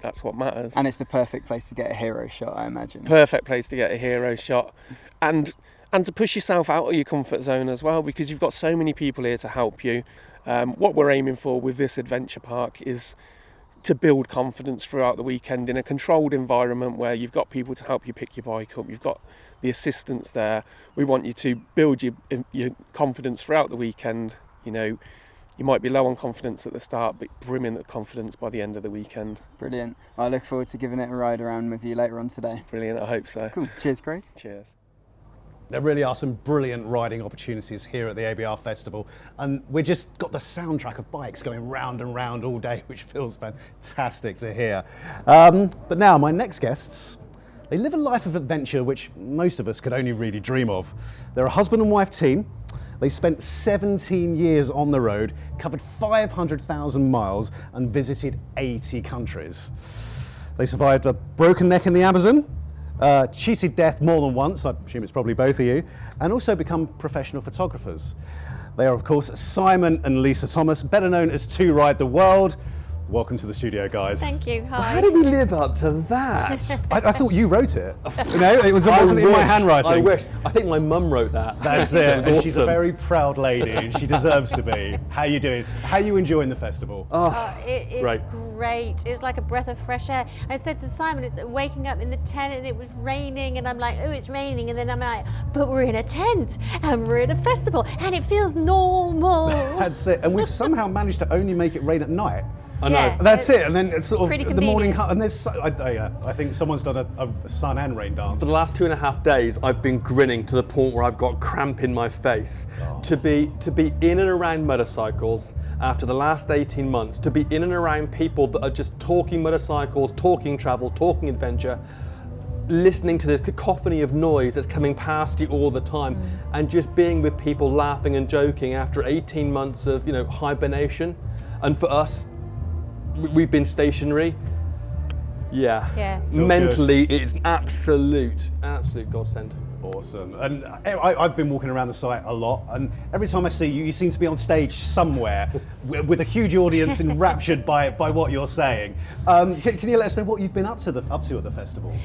that's what matters. And it's the perfect place to get a hero shot, I imagine. Perfect place to get a hero shot, and to push yourself out of your comfort zone as well, because you've got so many people here to help you. What we're aiming for with this adventure park is to build confidence throughout the weekend in a controlled environment where you've got people to help you pick your bike up, you've got the assistants there. We want you to build your confidence throughout the weekend. You know, you might be low on confidence at the start, but brimming with confidence by the end of the weekend. Brilliant. I look forward to giving it a ride around with you later on today. Brilliant, I hope so. Cool. Cheers, Craig. Cheers. There really are some brilliant riding opportunities here at the ABR Festival, and we've just got the soundtrack of bikes going round and round all day, which feels fantastic to hear. But now, my next guests, they live a life of adventure which most of us could only really dream of. They're a husband and wife team. They spent 17 years on the road, covered 500,000 miles and visited 80 countries. They survived a broken neck in the Amazon, cheated death more than once, I assume it's probably both of you, and also become professional photographers. They are, of course, Simon and Lisa Thomas, better known as Two Ride the World. Welcome to the studio, guys. Thank you. Hi. How did we live up to that? I thought you wrote it. You know, it wasn't in my handwriting. I wish. I think my mum wrote that. That's it. And awesome. She's a very proud lady, and she deserves to be. How are you doing? How are you enjoying the festival? It's great. It's like a breath of fresh air. I said to Simon, it's waking up in the tent and it was raining, and I'm like, oh, it's raining, and then I'm like, but we're in a tent and we're at a festival, and it feels normal. That's it. And we've somehow managed to only make it rain at night. I know. Yeah, that's it, and then it's sort of the morning, and there's, I think someone's done a sun and rain dance. For the last 2.5 days, I've been grinning to the point where I've got cramp in my face. Oh. To be in and around motorcycles after the last 18 months, to be in and around people that are just talking motorcycles, talking travel, talking adventure, listening to this cacophony of noise that's coming past you all the time, and just being with people laughing and joking after 18 months of, you know, hibernation. And for us, we've been stationary. Yeah. Mentally, it's an absolute godsend. Awesome. And I've been walking around the site a lot, and every time I see you, you seem to be on stage somewhere with a huge audience enraptured by what you're saying. Can you let us know what you've been up to at the festival?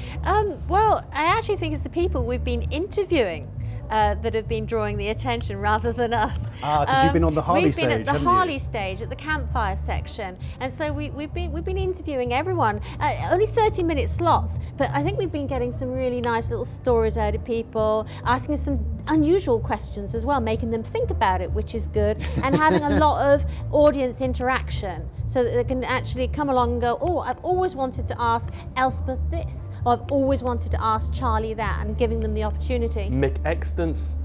Well, I actually think it's the people we've been interviewing. that have been drawing the attention rather than us. Because you've been on the Harley stage, We've been at the haven't Harley you? stage, at the campfire section, and so we've been interviewing everyone. Only 30-minute slots, but I think we've been getting some really nice little stories out of people, asking some unusual questions as well, making them think about it, which is good, and having a lot of audience interaction, so that they can actually come along and go, oh, I've always wanted to ask Elspeth this, or I've always wanted to ask Charlie that, and giving them the opportunity. Mick Extance,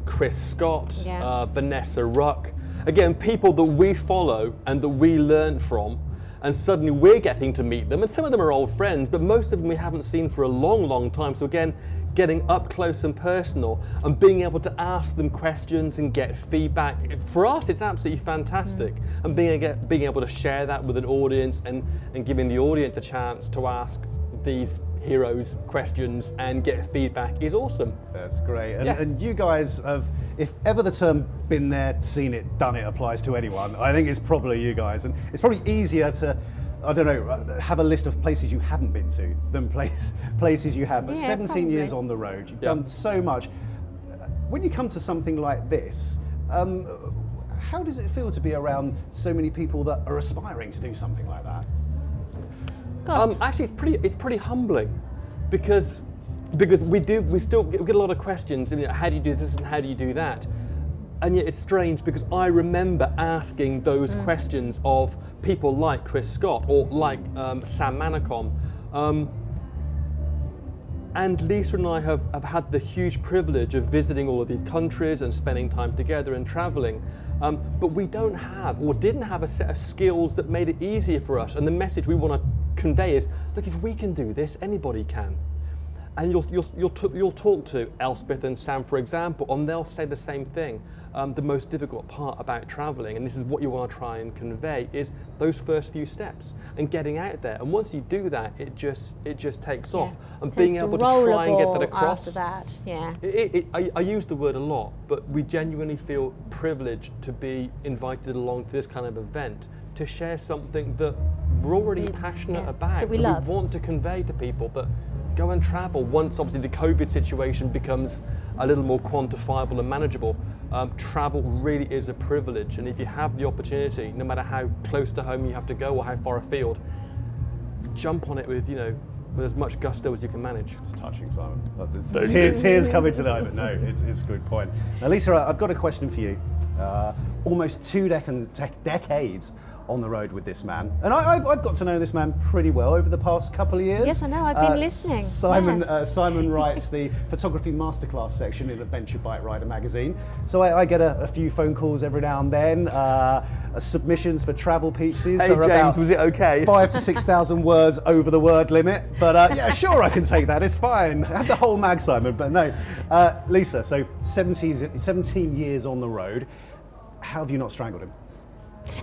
Chris Scott, Yeah. Vanessa Ruck. Again, people that we follow and that we learn from, and suddenly we're getting to meet them, and some of them are old friends, but most of them we haven't seen for a long, long time. So again, getting up close and personal and being able to ask them questions and get feedback. For us, it's absolutely fantastic. And being able to share that with an audience and giving the audience a chance to ask these heroes questions and get feedback is awesome. That's great. And you guys have, if ever the term been there, seen it, done it applies to anyone, I think it's probably you guys. And it's probably easier to, I don't know, have a list of places you haven't been to than places you have. But Yeah, 17 years probably. on the road, you've done so much. When you come to something like this, how does it feel to be around so many people that are aspiring to do something like that? Actually, it's pretty humbling, because we still get a lot of questions. You know, how do you do this and how do you do that? And yet it's strange, because I remember asking those questions of people like Chris Scott or like Sam Manicom. And Lisa and I have had the huge privilege of visiting all of these countries and spending time together and traveling. But we don't have, or didn't have, a set of skills that made it easier for us. And the message we want to convey is, look, if we can do this, anybody can. And you'll talk to Elspeth and Sam, for example, and they'll say the same thing. The most difficult part about traveling, and this is what you want to try and convey, is those first few steps and getting out there. And once you do that, it just takes off. And being able to try and get that across. After that, yeah. I use the word a lot, but we genuinely feel privileged to be invited along to this kind of event to share something that we're already passionate about, that we love. We want to convey to people, that go and travel. Once obviously the COVID situation becomes a little more quantifiable and manageable, travel really is a privilege. And if you have the opportunity, no matter how close to home you have to go or how far afield, jump on it with as much gusto as you can manage. It's touching, Simon. Tears coming to the eye, but no, it's a good point. Now, Lisa, I've got a question for you. Almost 2 decades on the road with this man, and I've got to know this man pretty well over the past couple of years. Yes, I know. I've been listening. Simon writes the photography masterclass section in Adventure Bike Rider magazine, so I get a few phone calls every now and then. Submissions for travel pieces. Hey that are James, about was it okay? 5,000 to 6,000 words over the word limit, but yeah, sure, I can take that. It's fine. Have the whole mag, Simon. But no, Lisa. So 17 years on the road. How have you not strangled him?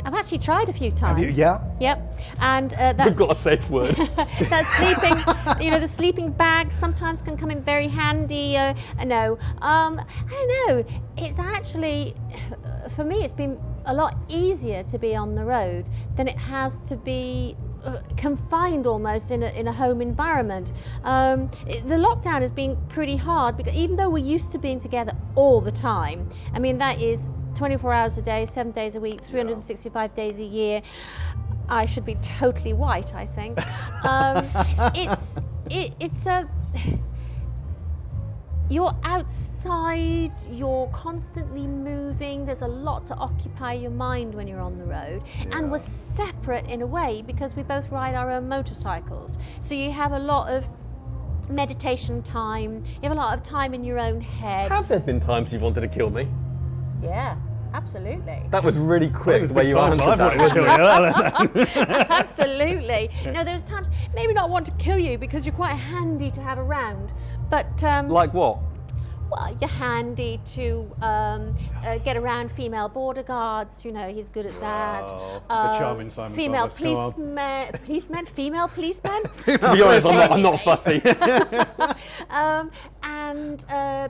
I've actually tried a few times. Have you? Yeah. Yep. And that's, We've got a safe word. that sleeping, the sleeping bag sometimes can come in very handy. I don't know. It's actually, for me, it's been a lot easier to be on the road than it has to be confined almost in a home environment. The lockdown has been pretty hard, because even though we're used to being together all the time, I mean, that is 24 hours a day, 7 days a week, 365 days a year. I should be totally white, I think. You're outside, you're constantly moving, there's a lot to occupy your mind when you're on the road. And we're separate in a way, because we both ride our own motorcycles. So you have a lot of meditation time, you have a lot of time in your own head. Have there been times you've wanted to kill me? Yeah, absolutely. That was really quick the way you answered that. Absolutely. No, there's times, maybe not want to kill you because you're quite handy to have around, but like what? Well, you're handy to get around female border guards. He's good at that. The charming Simon. Female female policemen. To be honest, I'm not fussy. And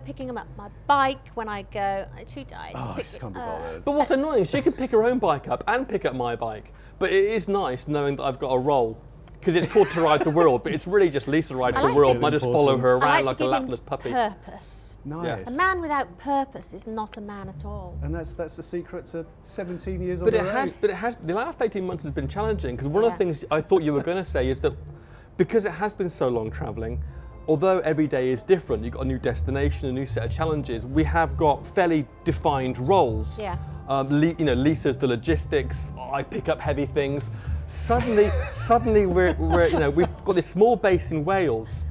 picking them up my bike when I go. Too tired. Oh, I just can't be bothered. But what's annoying, she can pick her own bike up and pick up my bike. But it is nice knowing that I've got a role. Because it's called To Ride the World, but it's really just Lisa rides the world, and I just follow her around like a lapless puppy. Purpose. Nice. A man without purpose is not a man at all. And that's the secret to 17 years on But the it road. has. The last 18 months has been challenging because one of the things I thought you were going to say is that because it has been so long travelling, although every day is different, you've got a new destination, a new set of challenges. We have got fairly defined roles. Yeah. Lisa's the logistics. I pick up heavy things. Suddenly we've got this small base in Wales.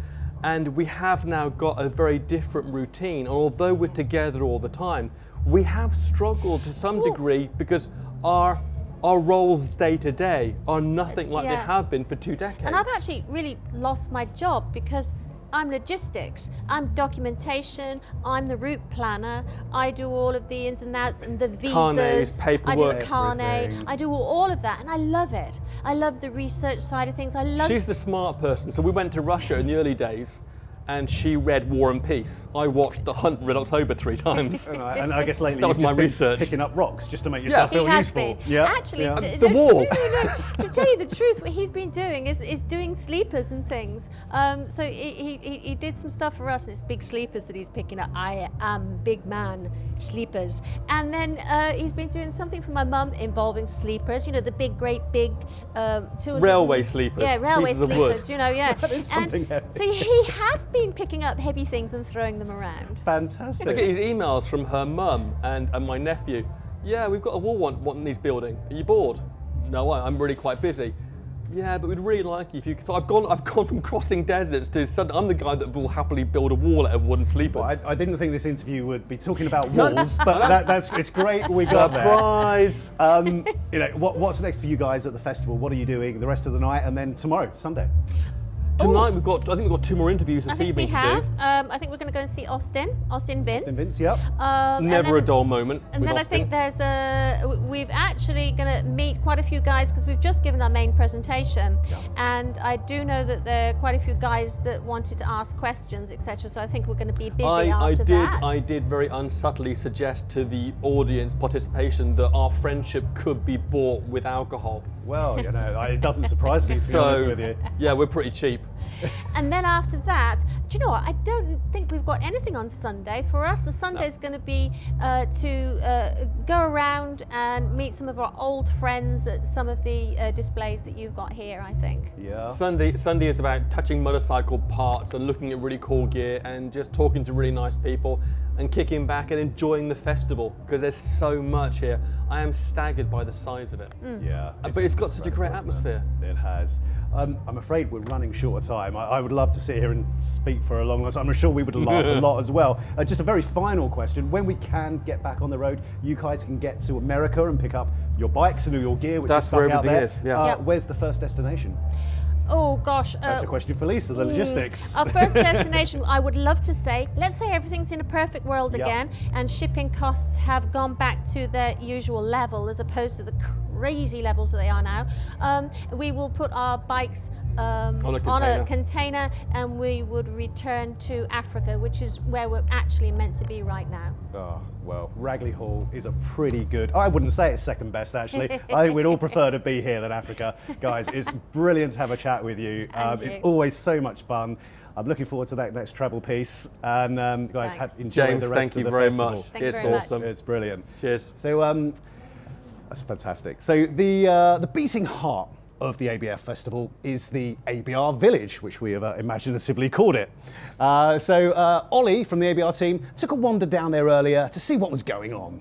And we have now got a very different routine. And although we're together all the time, we have struggled to some degree because our roles day to day are nothing like they have been for 2 decades. And I've actually really lost my job because I'm logistics, I'm documentation, I'm the route planner, I do all of the ins and outs and the visas, Carnets, paperwork, I do a carnet, I do all of that and I love it. I love the research side of things. She's the smart person. So we went to Russia in the early days and she read War and Peace. I watched The Hunt for Red October 3 times. And I guess lately that was you've my just been research. picking up rocks just to make yourself feel useful. Yeah. Actually, the wall. To tell you the truth, what he's been doing is doing sleepers and things. So he did some stuff for us, and it's big sleepers that he's picking up. I am big man sleepers. And then he's been doing something for my mum involving sleepers. You know, the big 200 railway sleepers. Yeah, railway pieces of sleepers. wood. You know, yeah. That is something heavy. So he has been picking up heavy things and throwing them around. Fantastic. Look at his emails from her mum and my nephew. Yeah, we've got a wall one needs building. Are you bored? No, I'm really quite busy. Yeah, but we'd really like you if you could. So I've gone from crossing deserts to suddenly I'm the guy that will happily build a wall out of wooden sleepers. Well, I didn't think this interview would be talking about walls, but it's great we got there. Surprise! What's next for you guys at the festival? What are you doing the rest of the night and then tomorrow, Sunday? Tonight I think we've got 2 more interviews this evening we to have. do. I think we're going to go and see Austin Vince. Austin Vince, yep. Never a dull moment. And with then Austin. I think we've actually going to meet quite a few guys because we've just given our main presentation, and I do know that there are quite a few guys that wanted to ask questions, etc. So I think we're going to be busy after that. I did very unsubtly suggest to the audience participation that our friendship could be bought with alcohol. Well, it doesn't surprise me to be honest with you. Yeah, we're pretty cheap. And then after that, do you know what? I don't think we've got anything on Sunday. For us, the Sunday's going to be to go around and meet some of our old friends at some of the displays that you've got here, I think. Yeah. Sunday is about touching motorcycle parts and looking at really cool gear and just talking to really nice people and kicking back and enjoying the festival because there's so much here. I am staggered by the size of it. Yeah. But it's got such a great atmosphere. It has. I'm afraid we're running short of time. I would love to sit here and speak for a long time. I'm sure we would laugh a lot as well. Just a very final question. When we can get back on the road, you guys can get to America and pick up your bikes and all your gear, which That's is stuck where out there. everything is, yeah. Where's the first destination? Oh gosh. That's a question for Lisa, the logistics. Our first destination, I would love to say, let's say everything's in a perfect world again and shipping costs have gone back to their usual level as opposed to the crazy levels that they are now. We will put our bikes on a container and we would return to Africa, which is where we're actually meant to be right now. Oh, well, Ragley Hall is a pretty good, I wouldn't say it's second best actually. I think we'd all prefer to be here than Africa. Guys, it's brilliant to have a chat with you. It's always so much fun. I'm looking forward to that next travel piece. And guys, enjoy James, the rest thank you of the very festival. much. It's awesome. It's brilliant. Cheers. So that's fantastic. So the beating heart of the ABF Festival is the ABR Village, which we have imaginatively called it. So Ollie from the ABR team took a wander down there earlier to see what was going on.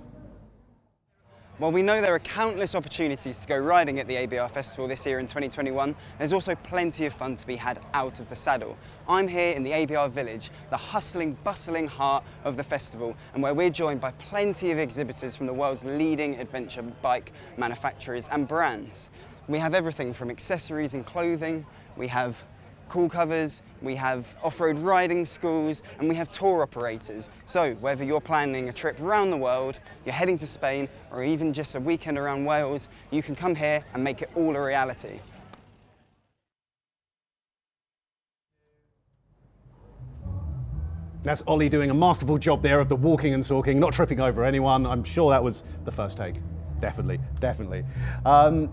While we know there are countless opportunities to go riding at the ABR Festival this year in 2021, there's also plenty of fun to be had out of the saddle. I'm here in the ABR Village, the hustling, bustling heart of the festival, and where we're joined by plenty of exhibitors from the world's leading adventure bike manufacturers and brands. We have everything from accessories and clothing, we have cool covers, we have off-road riding schools, and we have tour operators. So whether you're planning a trip around the world, you're heading to Spain, or even just a weekend around Wales, you can come here and make it all a reality. That's Ollie doing a masterful job there of the walking and talking, not tripping over anyone. I'm sure that was the first take. definitely, definitely.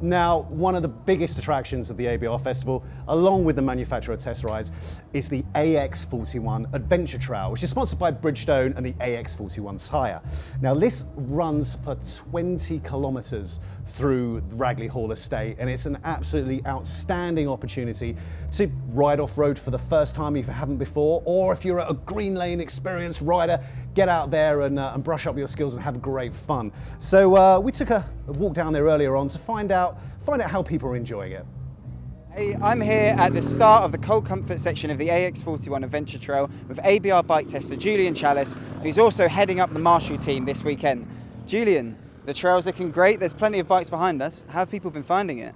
Now, one of the biggest attractions of the ABR Festival, along with the manufacturer test rides, is the AX41 Adventure Trail, which is sponsored by Bridgestone and the AX41 tyre. Now, this runs for 20 kilometres through Ragley Hall Estate, and it's an absolutely outstanding opportunity to ride off-road for the first time if you haven't before, or if you're a Green Lane experienced rider, get out there and brush up your skills and have great fun. So we took a walk down there earlier on to find out how people are enjoying it. Hey, I'm here at the start of the cold comfort section of the AX41 Adventure Trail with ABR bike tester Julian Chalice, who's also heading up the Marshall team this weekend. Julian, the trail's looking great. There's plenty of bikes behind us. How have people been finding it?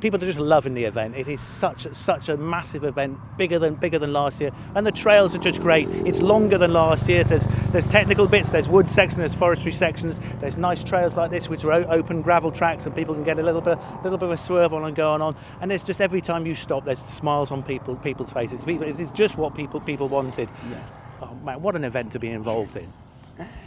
People are just loving the event. It is such a massive event, bigger than last year, and the trails are just great. It's longer than last year. There's technical bits, there's wood sections, there's forestry sections, there's nice trails like this which are open gravel tracks, and people can get a little bit of a swerve on and going on. And there's just every time you stop, there's smiles on people's faces. It's just what people wanted. Yeah. Oh man, what an event to be involved in.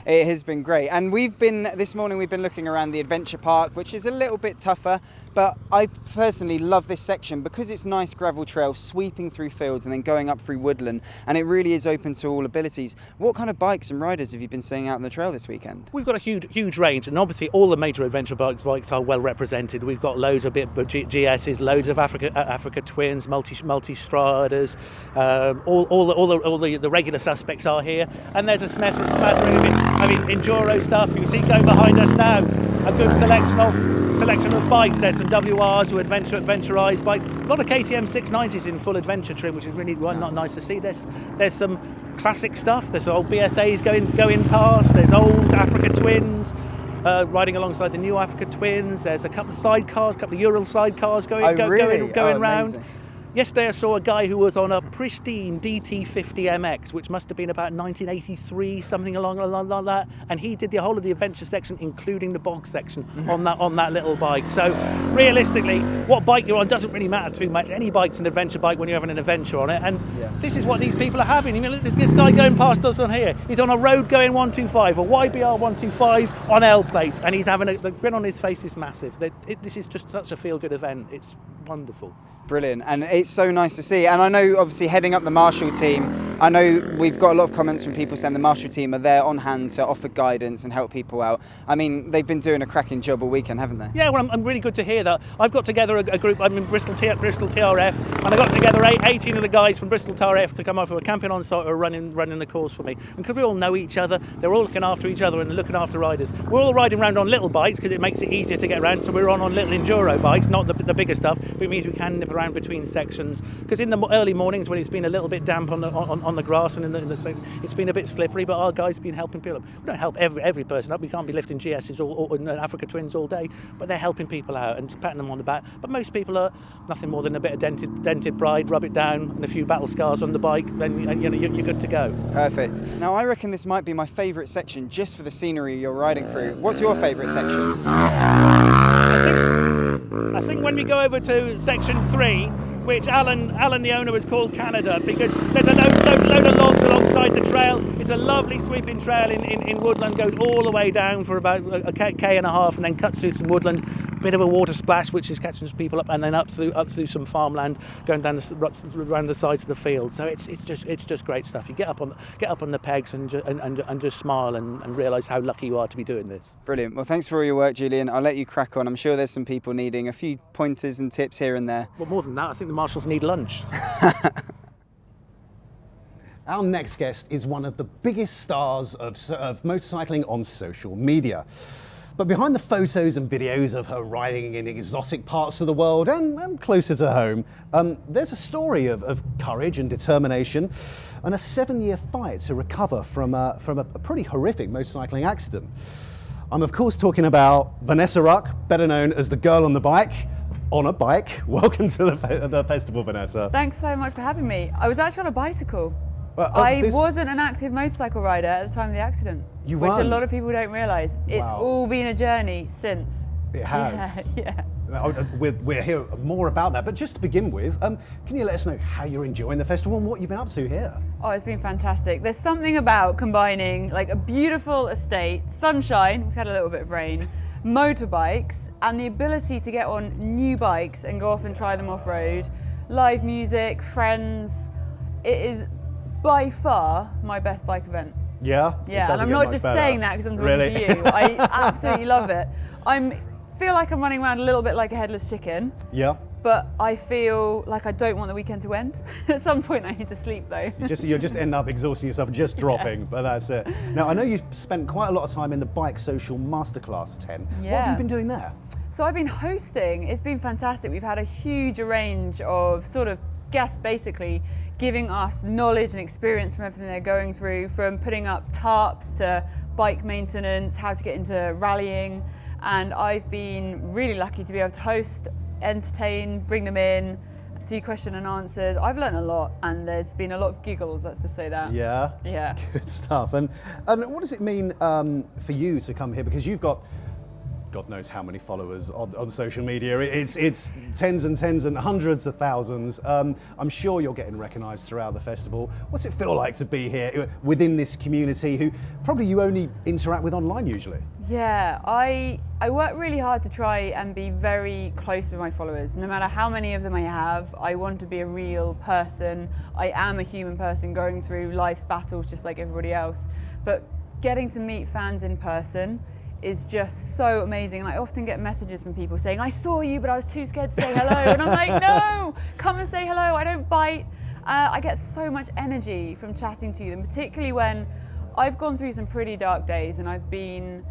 It has been great, and this morning we've been looking around the adventure park, which is a little bit tougher, but I personally love this section because it's nice gravel trail sweeping through fields and then going up through woodland, and it really is open to all abilities. What kind of bikes and riders have you been seeing out on the trail this weekend? We've got a huge range, and obviously all the major adventure bikes are well represented. We've got loads of GSs, loads of Africa Twins, multi-straders, all the regular suspects are here, and there's a smattering of it. I mean, enduro stuff. You see going behind us now, a good selection of bikes. There's some WRs or adventurized bikes. A lot of KTM 690s in full adventure trim, which is really not nice to see. There's some classic stuff. There's old BSAs going past. There's old Africa Twins riding alongside the new Africa Twins. There's a couple of sidecars, a couple of Ural sidecars going round. Yesterday I saw a guy who was on a pristine DT50 MX, which must have been about 1983, something along that, and he did the whole of the adventure section, including the bog section, on that little bike. So realistically, what bike you're on doesn't really matter too much. Any bike's an adventure bike when you're having an adventure on it, and this is what these people are having. You know, this guy going past us on here, he's on a road going 125, a YBR 125 on L plates, and he's having the grin on his face is massive. This is just such a feel-good event. It's wonderful. Brilliant, and it's so nice to see. And I know, obviously, heading up the Marshall team, I know we've got a lot of comments from people saying the Marshall team are there on hand to offer guidance and help people out. I mean, they've been doing a cracking job all weekend, haven't they? Yeah, well, I'm really good to hear that. I've got together a group. I'm in Bristol TRF, and I got together 18 of the guys from Bristol TRF to come over. We're camping on site or running the course for me. And because we all know each other, they're all looking after each other and looking after riders. We're all riding around on little bikes because it makes it easier to get around. So we're on little enduro bikes, not the bigger stuff, but it means we can nip around between sections. Because in the early mornings when it's been a little bit damp on the grass and it's been a bit slippery, but our guys have been helping people. We don't help every person up. We can't be lifting GSs or Africa Twins all day, but they're helping people out and patting them on the back. But most people are nothing more than a bit of dented bride, rub it down, and a few battle scars on the bike, then you're good to go. Perfect. Now I reckon this might be my favourite section just for the scenery you're riding through. What's your favourite section? I think when we go over to section 3, which Alan the owner has called Canada, because there's a load of logs alongside the trail. It's a lovely sweeping trail in woodland, goes all the way down for about a K and a half, and then cuts through some woodland. Bit of a water splash, which is catching people up, and then up through some farmland, going down around the sides of the field. So it's just great stuff. You get up on the pegs and just smile and realise how lucky you are to be doing this. Brilliant. Well, thanks for all your work, Julian. I'll let you crack on. I'm sure there's some people needing a few pointers and tips here and there. Well, more than that, I think the marshals need lunch. Our next guest is one of the biggest stars of motorcycling on social media. But behind the photos and videos of her riding in exotic parts of the world and closer to home, there's a story of courage and determination and a 7-year fight to recover from a pretty horrific motorcycling accident. I'm of course talking about Vanessa Ruck, better known as the girl on the bike. On a bike. Welcome to the festival, Vanessa. Thanks so much for having me. I was actually on a bicycle. I wasn't an active motorcycle rider at the time of the accident, which a lot of people don't realise. It's all been a journey since. It has. Yeah. We'll hear more about that, but just to begin with, can you let us know how you're enjoying the festival and what you've been up to here? Oh, it's been fantastic. There's something about combining like a beautiful estate, sunshine, we've had a little bit of rain, motorbikes and the ability to get on new bikes and go off and try them off-road, live music, friends, it is by far my best bike event. Yeah? Yeah, and I'm not just saying that because I'm talking to you. I absolutely love it. I feel like I'm running around a little bit like a headless chicken. Yeah. But I feel like I don't want the weekend to end. At some point I need to sleep though. You'll just end up exhausting yourself, just dropping, but that's it. Now, I know you've spent quite a lot of time in the Bike Social Masterclass tent. Yeah. What have you been doing there? So I've been hosting, it's been fantastic. We've had a huge range of sort of guests basically giving us knowledge and experience from everything they're going through, from putting up tarps to bike maintenance, how to get into rallying. And I've been really lucky to be able to host, entertain, bring them in, do question and answers. I've learned a lot and there's been a lot of giggles, let's just say that. Yeah? Yeah. Good stuff. And what does it mean for you to come here? Because you've got God knows how many followers on social media. It's tens and tens and hundreds of thousands. I'm sure you're getting recognised throughout the festival. What's it feel like to be here within this community who probably you only interact with online usually? Yeah, I work really hard to try and be very close with my followers. No matter how many of them I have, I want to be a real person. I am a human person going through life's battles just like everybody else. But getting to meet fans in person is just so amazing. And I often get messages from people saying, I saw you, but I was too scared to say hello. And I'm like, no, come and say hello, I don't bite. I get so much energy from chatting to you, and particularly when I've gone through some pretty dark days and I've been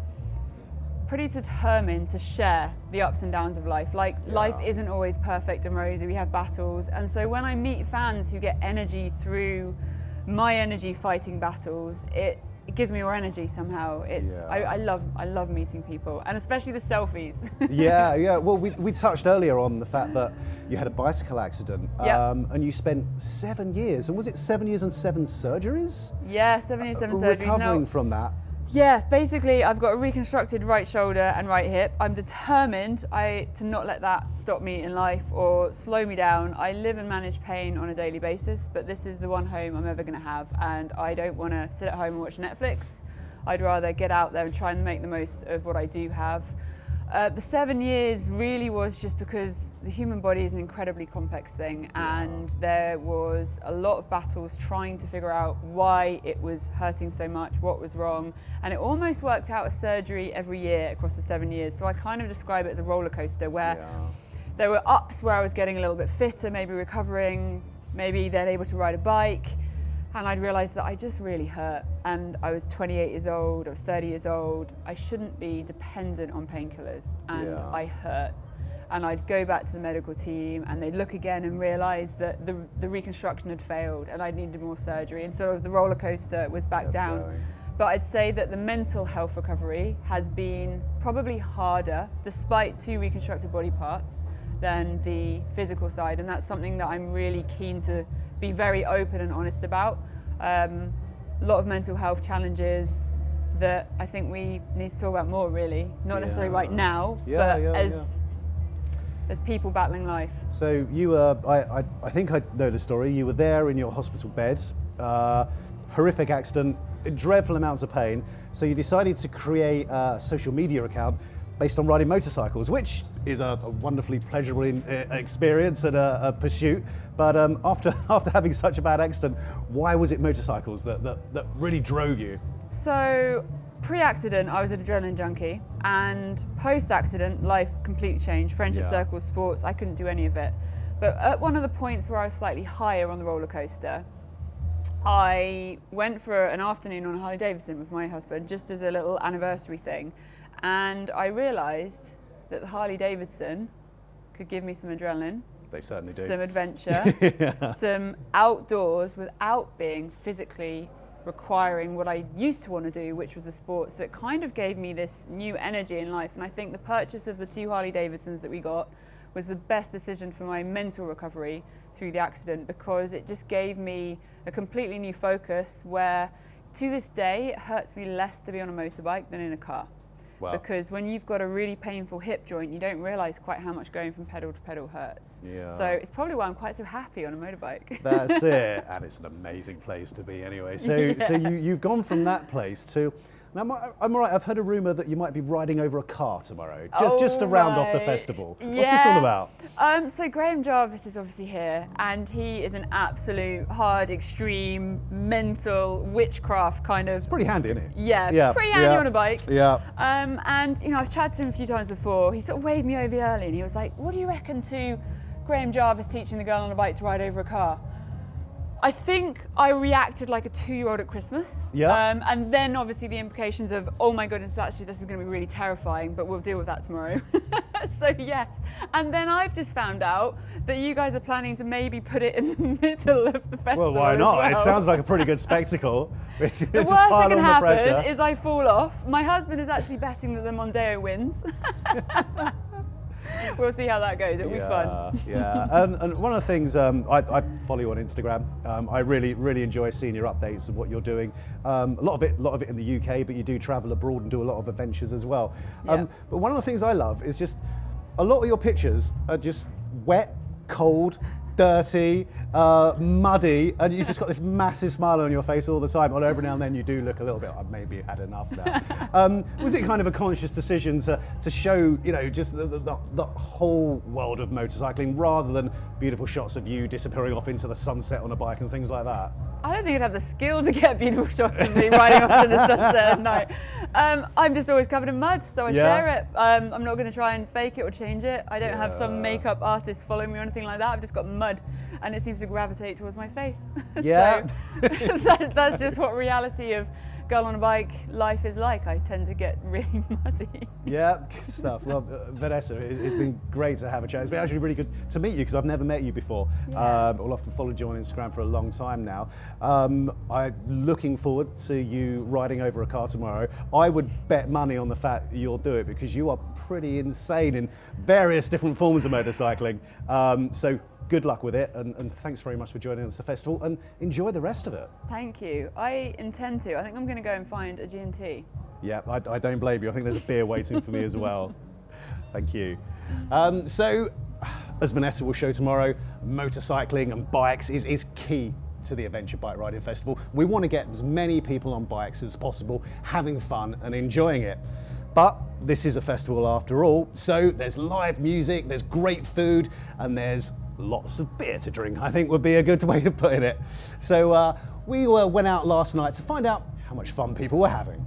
pretty determined to share the ups and downs of life. Like, life isn't always perfect and rosy, we have battles. And so when I meet fans who get energy through my energy fighting battles, it gives me more energy somehow. I love meeting people, and especially the selfies. Yeah. Well, we touched earlier on the fact that you had a bicycle accident, and you spent 7 years, and was it 7 years and 7 surgeries? Yeah, 7 years, 7 surgeries. Recovering from that. Yeah, basically I've got a reconstructed right shoulder and right hip. I'm determined to not let that stop me in life or slow me down. I live and manage pain on a daily basis, but this is the one home I'm ever going to have, and I don't want to sit at home and watch Netflix. I'd rather get out there and try and make the most of what I do have. The 7 years really was just because the human body is an incredibly complex thing, and there was a lot of battles trying to figure out why it was hurting so much, what was wrong, and it almost worked out a surgery every year across the 7 years. So I kind of describe it as a roller coaster where there were ups where I was getting a little bit fitter, maybe recovering, maybe then able to ride a bike. And I'd realised that I just really hurt, and I was 28 years old, I was 30 years old. I shouldn't be dependent on painkillers, and I hurt. And I'd go back to the medical team and they'd look again and realise that the reconstruction had failed and I needed more surgery, and sort of the roller coaster was back down. But I'd say that the mental health recovery has been probably harder, despite 2 reconstructed body parts, than the physical side, and that's something that I'm really keen to be very open and honest about. A lot of mental health challenges that I think we need to talk about more, really. Not necessarily right now, but as people battling life. So you were, I think I know the story, you were there in your hospital bed, horrific accident, dreadful amounts of pain, so you decided to create a social media account based on riding motorcycles, which is a wonderfully pleasurable experience and a pursuit. But after having such a bad accident, why was it motorcycles that really drove you? So pre-accident, I was an adrenaline junkie, and post-accident, life completely changed. Friendship circles, sports, I couldn't do any of it. But at one of the points where I was slightly higher on the roller coaster, I went for an afternoon on a Harley Davidson with my husband, just as a little anniversary thing. And I realised that the Harley Davidson could give me some adrenaline. They certainly do. Some adventure, some outdoors without being physically requiring what I used to want to do, which was a sport. So it kind of gave me this new energy in life. And I think the purchase of the 2 Harley Davidsons that we got was the best decision for my mental recovery through the accident, because it just gave me a completely new focus where to this day it hurts me less to be on a motorbike than in a car. Wow. Because when you've got a really painful hip joint, you don't realise quite how much going from pedal to pedal hurts. Yeah. So it's probably why I'm quite so happy on a motorbike. That's it, and it's an amazing place to be anyway. So you've gone from that place to Now, I'm all right. I've heard a rumour that you might be riding over a car tomorrow, just to round off the festival. Yeah. What's this all about? So Graham Jarvis is obviously here, and he is an absolute hard, extreme, mental witchcraft kind of. It's pretty handy, isn't it? Yeah, pretty handy on a bike. Yeah. And you know, I've chatted to him a few times before. He sort of waved me over early, and he was like, "What do you reckon to Graham Jarvis teaching the girl on a bike to ride over a car?" I think I reacted like a 2-year-old at Christmas. Yeah. And then obviously the implications of, oh my goodness, actually this is going to be really terrifying, but we'll deal with that tomorrow. So yes. And then I've just found out that you guys are planning to maybe put it in the middle of the festival. Well, why not? Well. It sounds like a pretty good spectacle. The worst that can happen is I fall off. My husband is actually betting that the Mondeo wins. We'll see how that goes. It'll be fun. Yeah, and one of the things, I follow you on Instagram. I really enjoy seeing your updates of what you're doing. A lot of it in the UK, but you do travel abroad and do a lot of adventures as well. Yeah. But one of the things I love is just a lot of your pictures are just wet, cold, dirty, muddy, and you've just got this massive smile on your face all the time. Although every now and then you do look a little bit, I've maybe had enough now. Was it kind of a conscious decision to show, you know, just the whole world of motorcycling rather than beautiful shots of you disappearing off into the sunset on a bike and things like that? I don't think I'd have the skill to get beautiful shots of me riding off to the sunset at night. I'm just always covered in mud, so I share it. I'm not going to try and fake it or change it. I don't have some makeup artist following me or anything like that. I've just got mud, and it seems to gravitate towards my face. Yeah. So that's just what reality of girl on a bike life is like. I tend to get really muddy. Yeah, good stuff. Well, Vanessa, it's been great to have a chat. It's been actually really good to meet you because I've never met you before. Yeah. We'll have to follow you on Instagram for a long time now. I'm looking forward to you riding over a car tomorrow. I would bet money on the fact that you'll do it because you are pretty insane in various different forms of motorcycling. So good luck with it, and thanks very much for joining us at the festival, and enjoy the rest of it. Thank you. I intend to. I think I'm going to go and find a G&T. Yeah, I don't blame you. I think there's a beer waiting for me as well. Thank you. So, as Vanessa will show tomorrow, motorcycling and bikes is key to the Adventure Bike Riding Festival. We want to get as many people on bikes as possible, having fun and enjoying it. But this is a festival after all, so there's live music, there's great food, and there's lots of beer to drink, I think would be a good way of putting it. So we went out last night to find out how much fun people were having.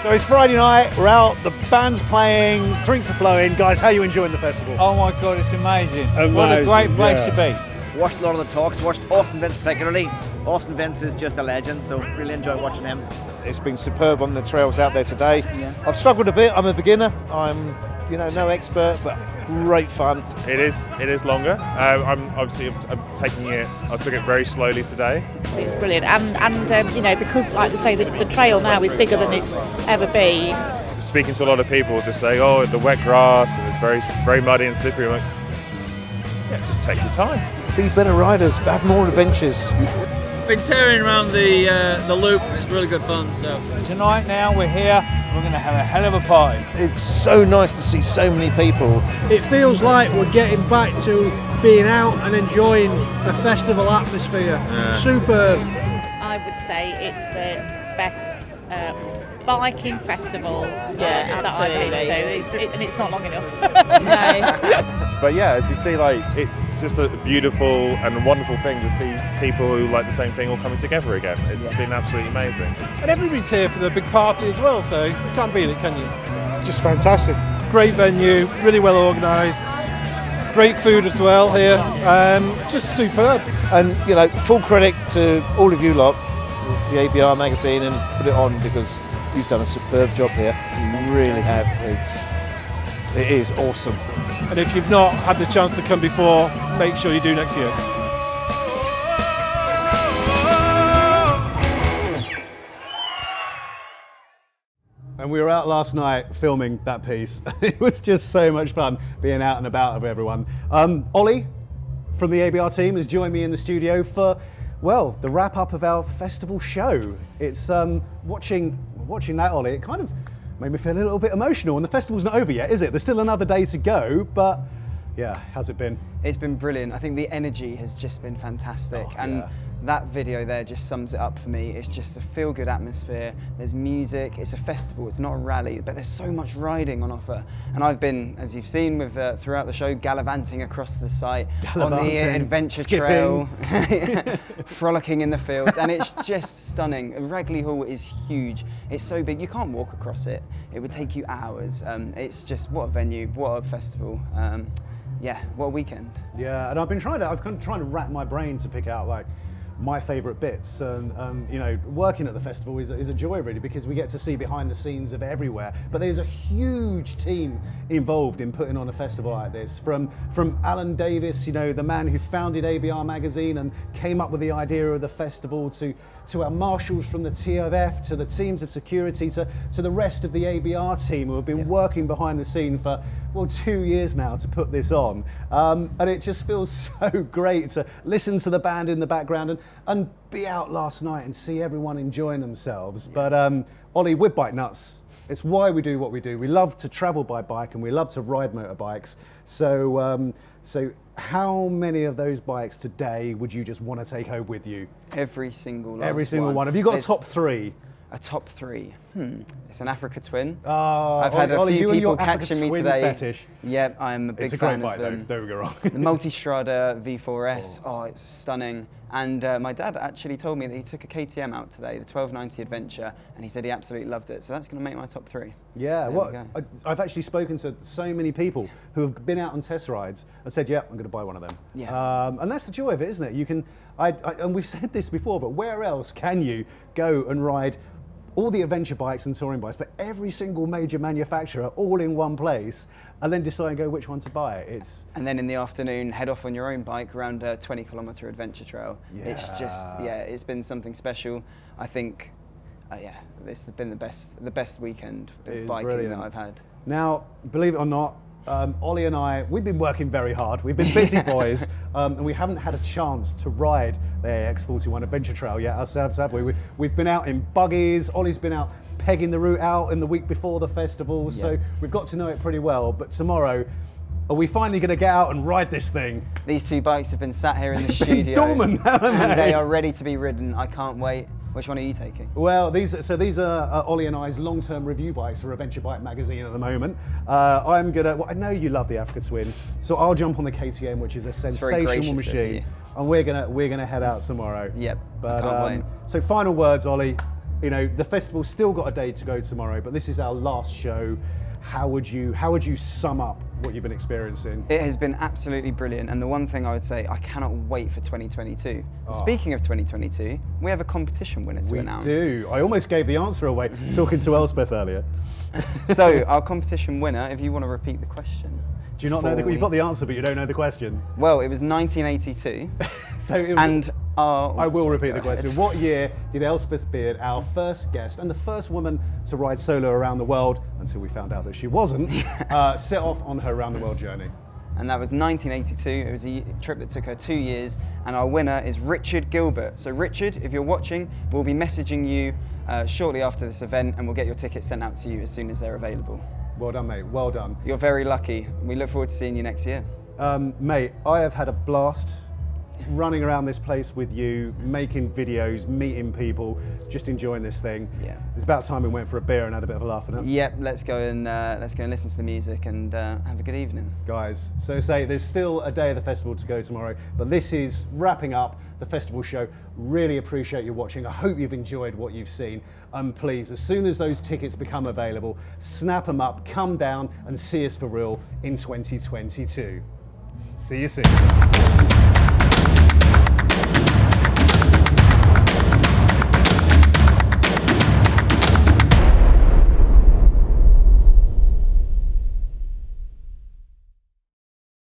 So it's Friday night, we're out, the band's playing, drinks are flowing. Guys, how are you enjoying the festival? Oh my God, it's amazing. What a great place to be. Watched a lot of the talks, watched Austin Vince particularly. Austin Vince is just a legend, so really enjoy watching him. It's been superb on the trails out there today. Yeah. I've struggled a bit, I'm a beginner. I'm, no expert, but great fun. It is longer. I'm taking it. I took it very slowly today. It's brilliant, and because, like they say, the trail now is bigger than it's ever been. Speaking to a lot of people, just saying, "Oh, the wet grass and it's very muddy and slippery." I'm like, just take your time. Be better riders, have more adventures. Been tearing around the loop. It's really good fun. So Tonight now we're here. We're going to have a hell of a party. It's so nice to see so many people. It feels like we're getting back to being out and enjoying the festival atmosphere. Superb. I would say it's the best biking festival that I've been to. And it's not long enough. But yeah, as you see, like, it's just a beautiful and wonderful thing to see people who like the same thing all coming together again. It's been absolutely amazing. And everybody's here for the big party as well, so you can't beat it, can you? Just fantastic. Great venue, really well organised. Great food as well here, just superb. And you know, full credit to all of you lot, the ABR magazine, and put it on because you've done a superb job here. You really have. It is awesome. And if you've not had the chance to come before, make sure you do next year. And we were out last night filming that piece. It was just so much fun being out and about with everyone. Ollie from the ABR team has joined me in the studio for, well, the wrap up of our festival show. It's watching that, Ollie, it kind of made me feel a little bit emotional, and the festival's not over yet, is it? There's still another day to go, but yeah, how's it been? It's been brilliant. I think the energy has just been fantastic, and that video there just sums it up for me. It's just a feel-good atmosphere. There's music, it's a festival, it's not a rally, but there's so much riding on offer. And I've been, as you've seen with throughout the show, gallivanting across the site on the Adventure Trail, frolicking in the fields, and it's just stunning. Ragley Hall is huge. It's so big, you can't walk across it. It would take you hours. It's just, what a venue, what a festival. Yeah, what a weekend. Yeah, and I've kind of trying to wrap my brain to pick out like my favourite bits, and you know, working at the festival is a joy really, because we get to see behind the scenes of everywhere. But there's a huge team involved in putting on a festival like this. From Alan Davis, you know, the man who founded ABR magazine and came up with the idea of the festival, to our marshals from the TFF, to the teams of security, to the rest of the ABR team who have been working behind the scene for, well, 2 years now to put this on. And it just feels so great to listen to the band in the background and be out last night and see everyone enjoying themselves. But Ollie, we're bike nuts. It's why we do what we do. We love to travel by bike and we love to ride motorbikes. So, how many of those bikes today would you just want to take home with you? Every single last Every single one. Have you got a top three? A top three. It's an Africa Twin. I've had a few people catching me today. Fetish. Yep, I'm a big it's a fan great of bike, them. Though, don't get me wrong. The Multistrada V4S. Oh, it's stunning. And my dad actually told me that he took a KTM out today, the 1290 Adventure, and he said he absolutely loved it. So that's going to make my top three. Yeah, well, I've actually spoken to so many people who have been out on test rides and said, yeah, I'm going to buy one of them. Yeah. And that's the joy of it, isn't it? You can, and we've said this before, but where else can you go and ride all the adventure bikes and touring bikes, but every single major manufacturer all in one place, and then decide and go which one to buy? And then in the afternoon, head off on your own bike around a 20-kilometre adventure trail. Yeah. It's just, it's been something special. I think, it's been the best weekend of biking that I've had. Now, believe it or not, Ollie and I, we've been working very hard. We've been busy boys, and we haven't had a chance to ride the AX41 Adventure Trail yet ourselves, have we? We've been out in buggies. Ollie's been out pegging the route out in the week before the festival, so we've got to know it pretty well. But tomorrow, are we finally going to get out and ride this thing? These two bikes have been sat here in the studio. Dormant, haven't and they are ready to be ridden. I can't wait. Which one are you taking? Well, these are Ollie and I's long-term review bikes for Adventure Bike magazine at the moment. I know you love the Africa Twin, so I'll jump on the KTM, which is a sensational machine, and we're gonna head out tomorrow. Yep. But can't wait. So final words, Ollie. You know, the festival's still got a day to go tomorrow, but this is our last show. How would you sum up what you've been experiencing? It has been absolutely brilliant, and the one thing I would say, I cannot wait for 2022. Speaking of 2022, we have a competition winner to announce. We do. I almost gave the answer away talking to Elspeth earlier. So our competition winner, if you want to repeat the question. Do you not know you've got the answer, but you don't know the question? Well, it was 1982. I will repeat the question. What year did Elspeth Beard, our first guest and the first woman to ride solo around the world, until we found out that she wasn't, set off on her around the world journey? and that was 1982. It was a trip that took her 2 years, and our winner is Richard Gilbert. So Richard, if you're watching, we'll be messaging you shortly after this event, and we'll get your tickets sent out to you as soon as they're available. Well done, mate, well done. You're very lucky. We look forward to seeing you next year. Mate, I have had a blast running around this place with you, making videos, meeting people, just enjoying this thing. Yeah. It's about time we went for a beer and had a bit of a laugh at it. Yep, let's go and listen to the music and have a good evening. Guys, so say there's still a day of the festival to go tomorrow, but this is wrapping up the festival show. Really appreciate you watching. I hope you've enjoyed what you've seen. Please, as soon as those tickets become available, snap them up, come down and see us for real in 2022. See you soon.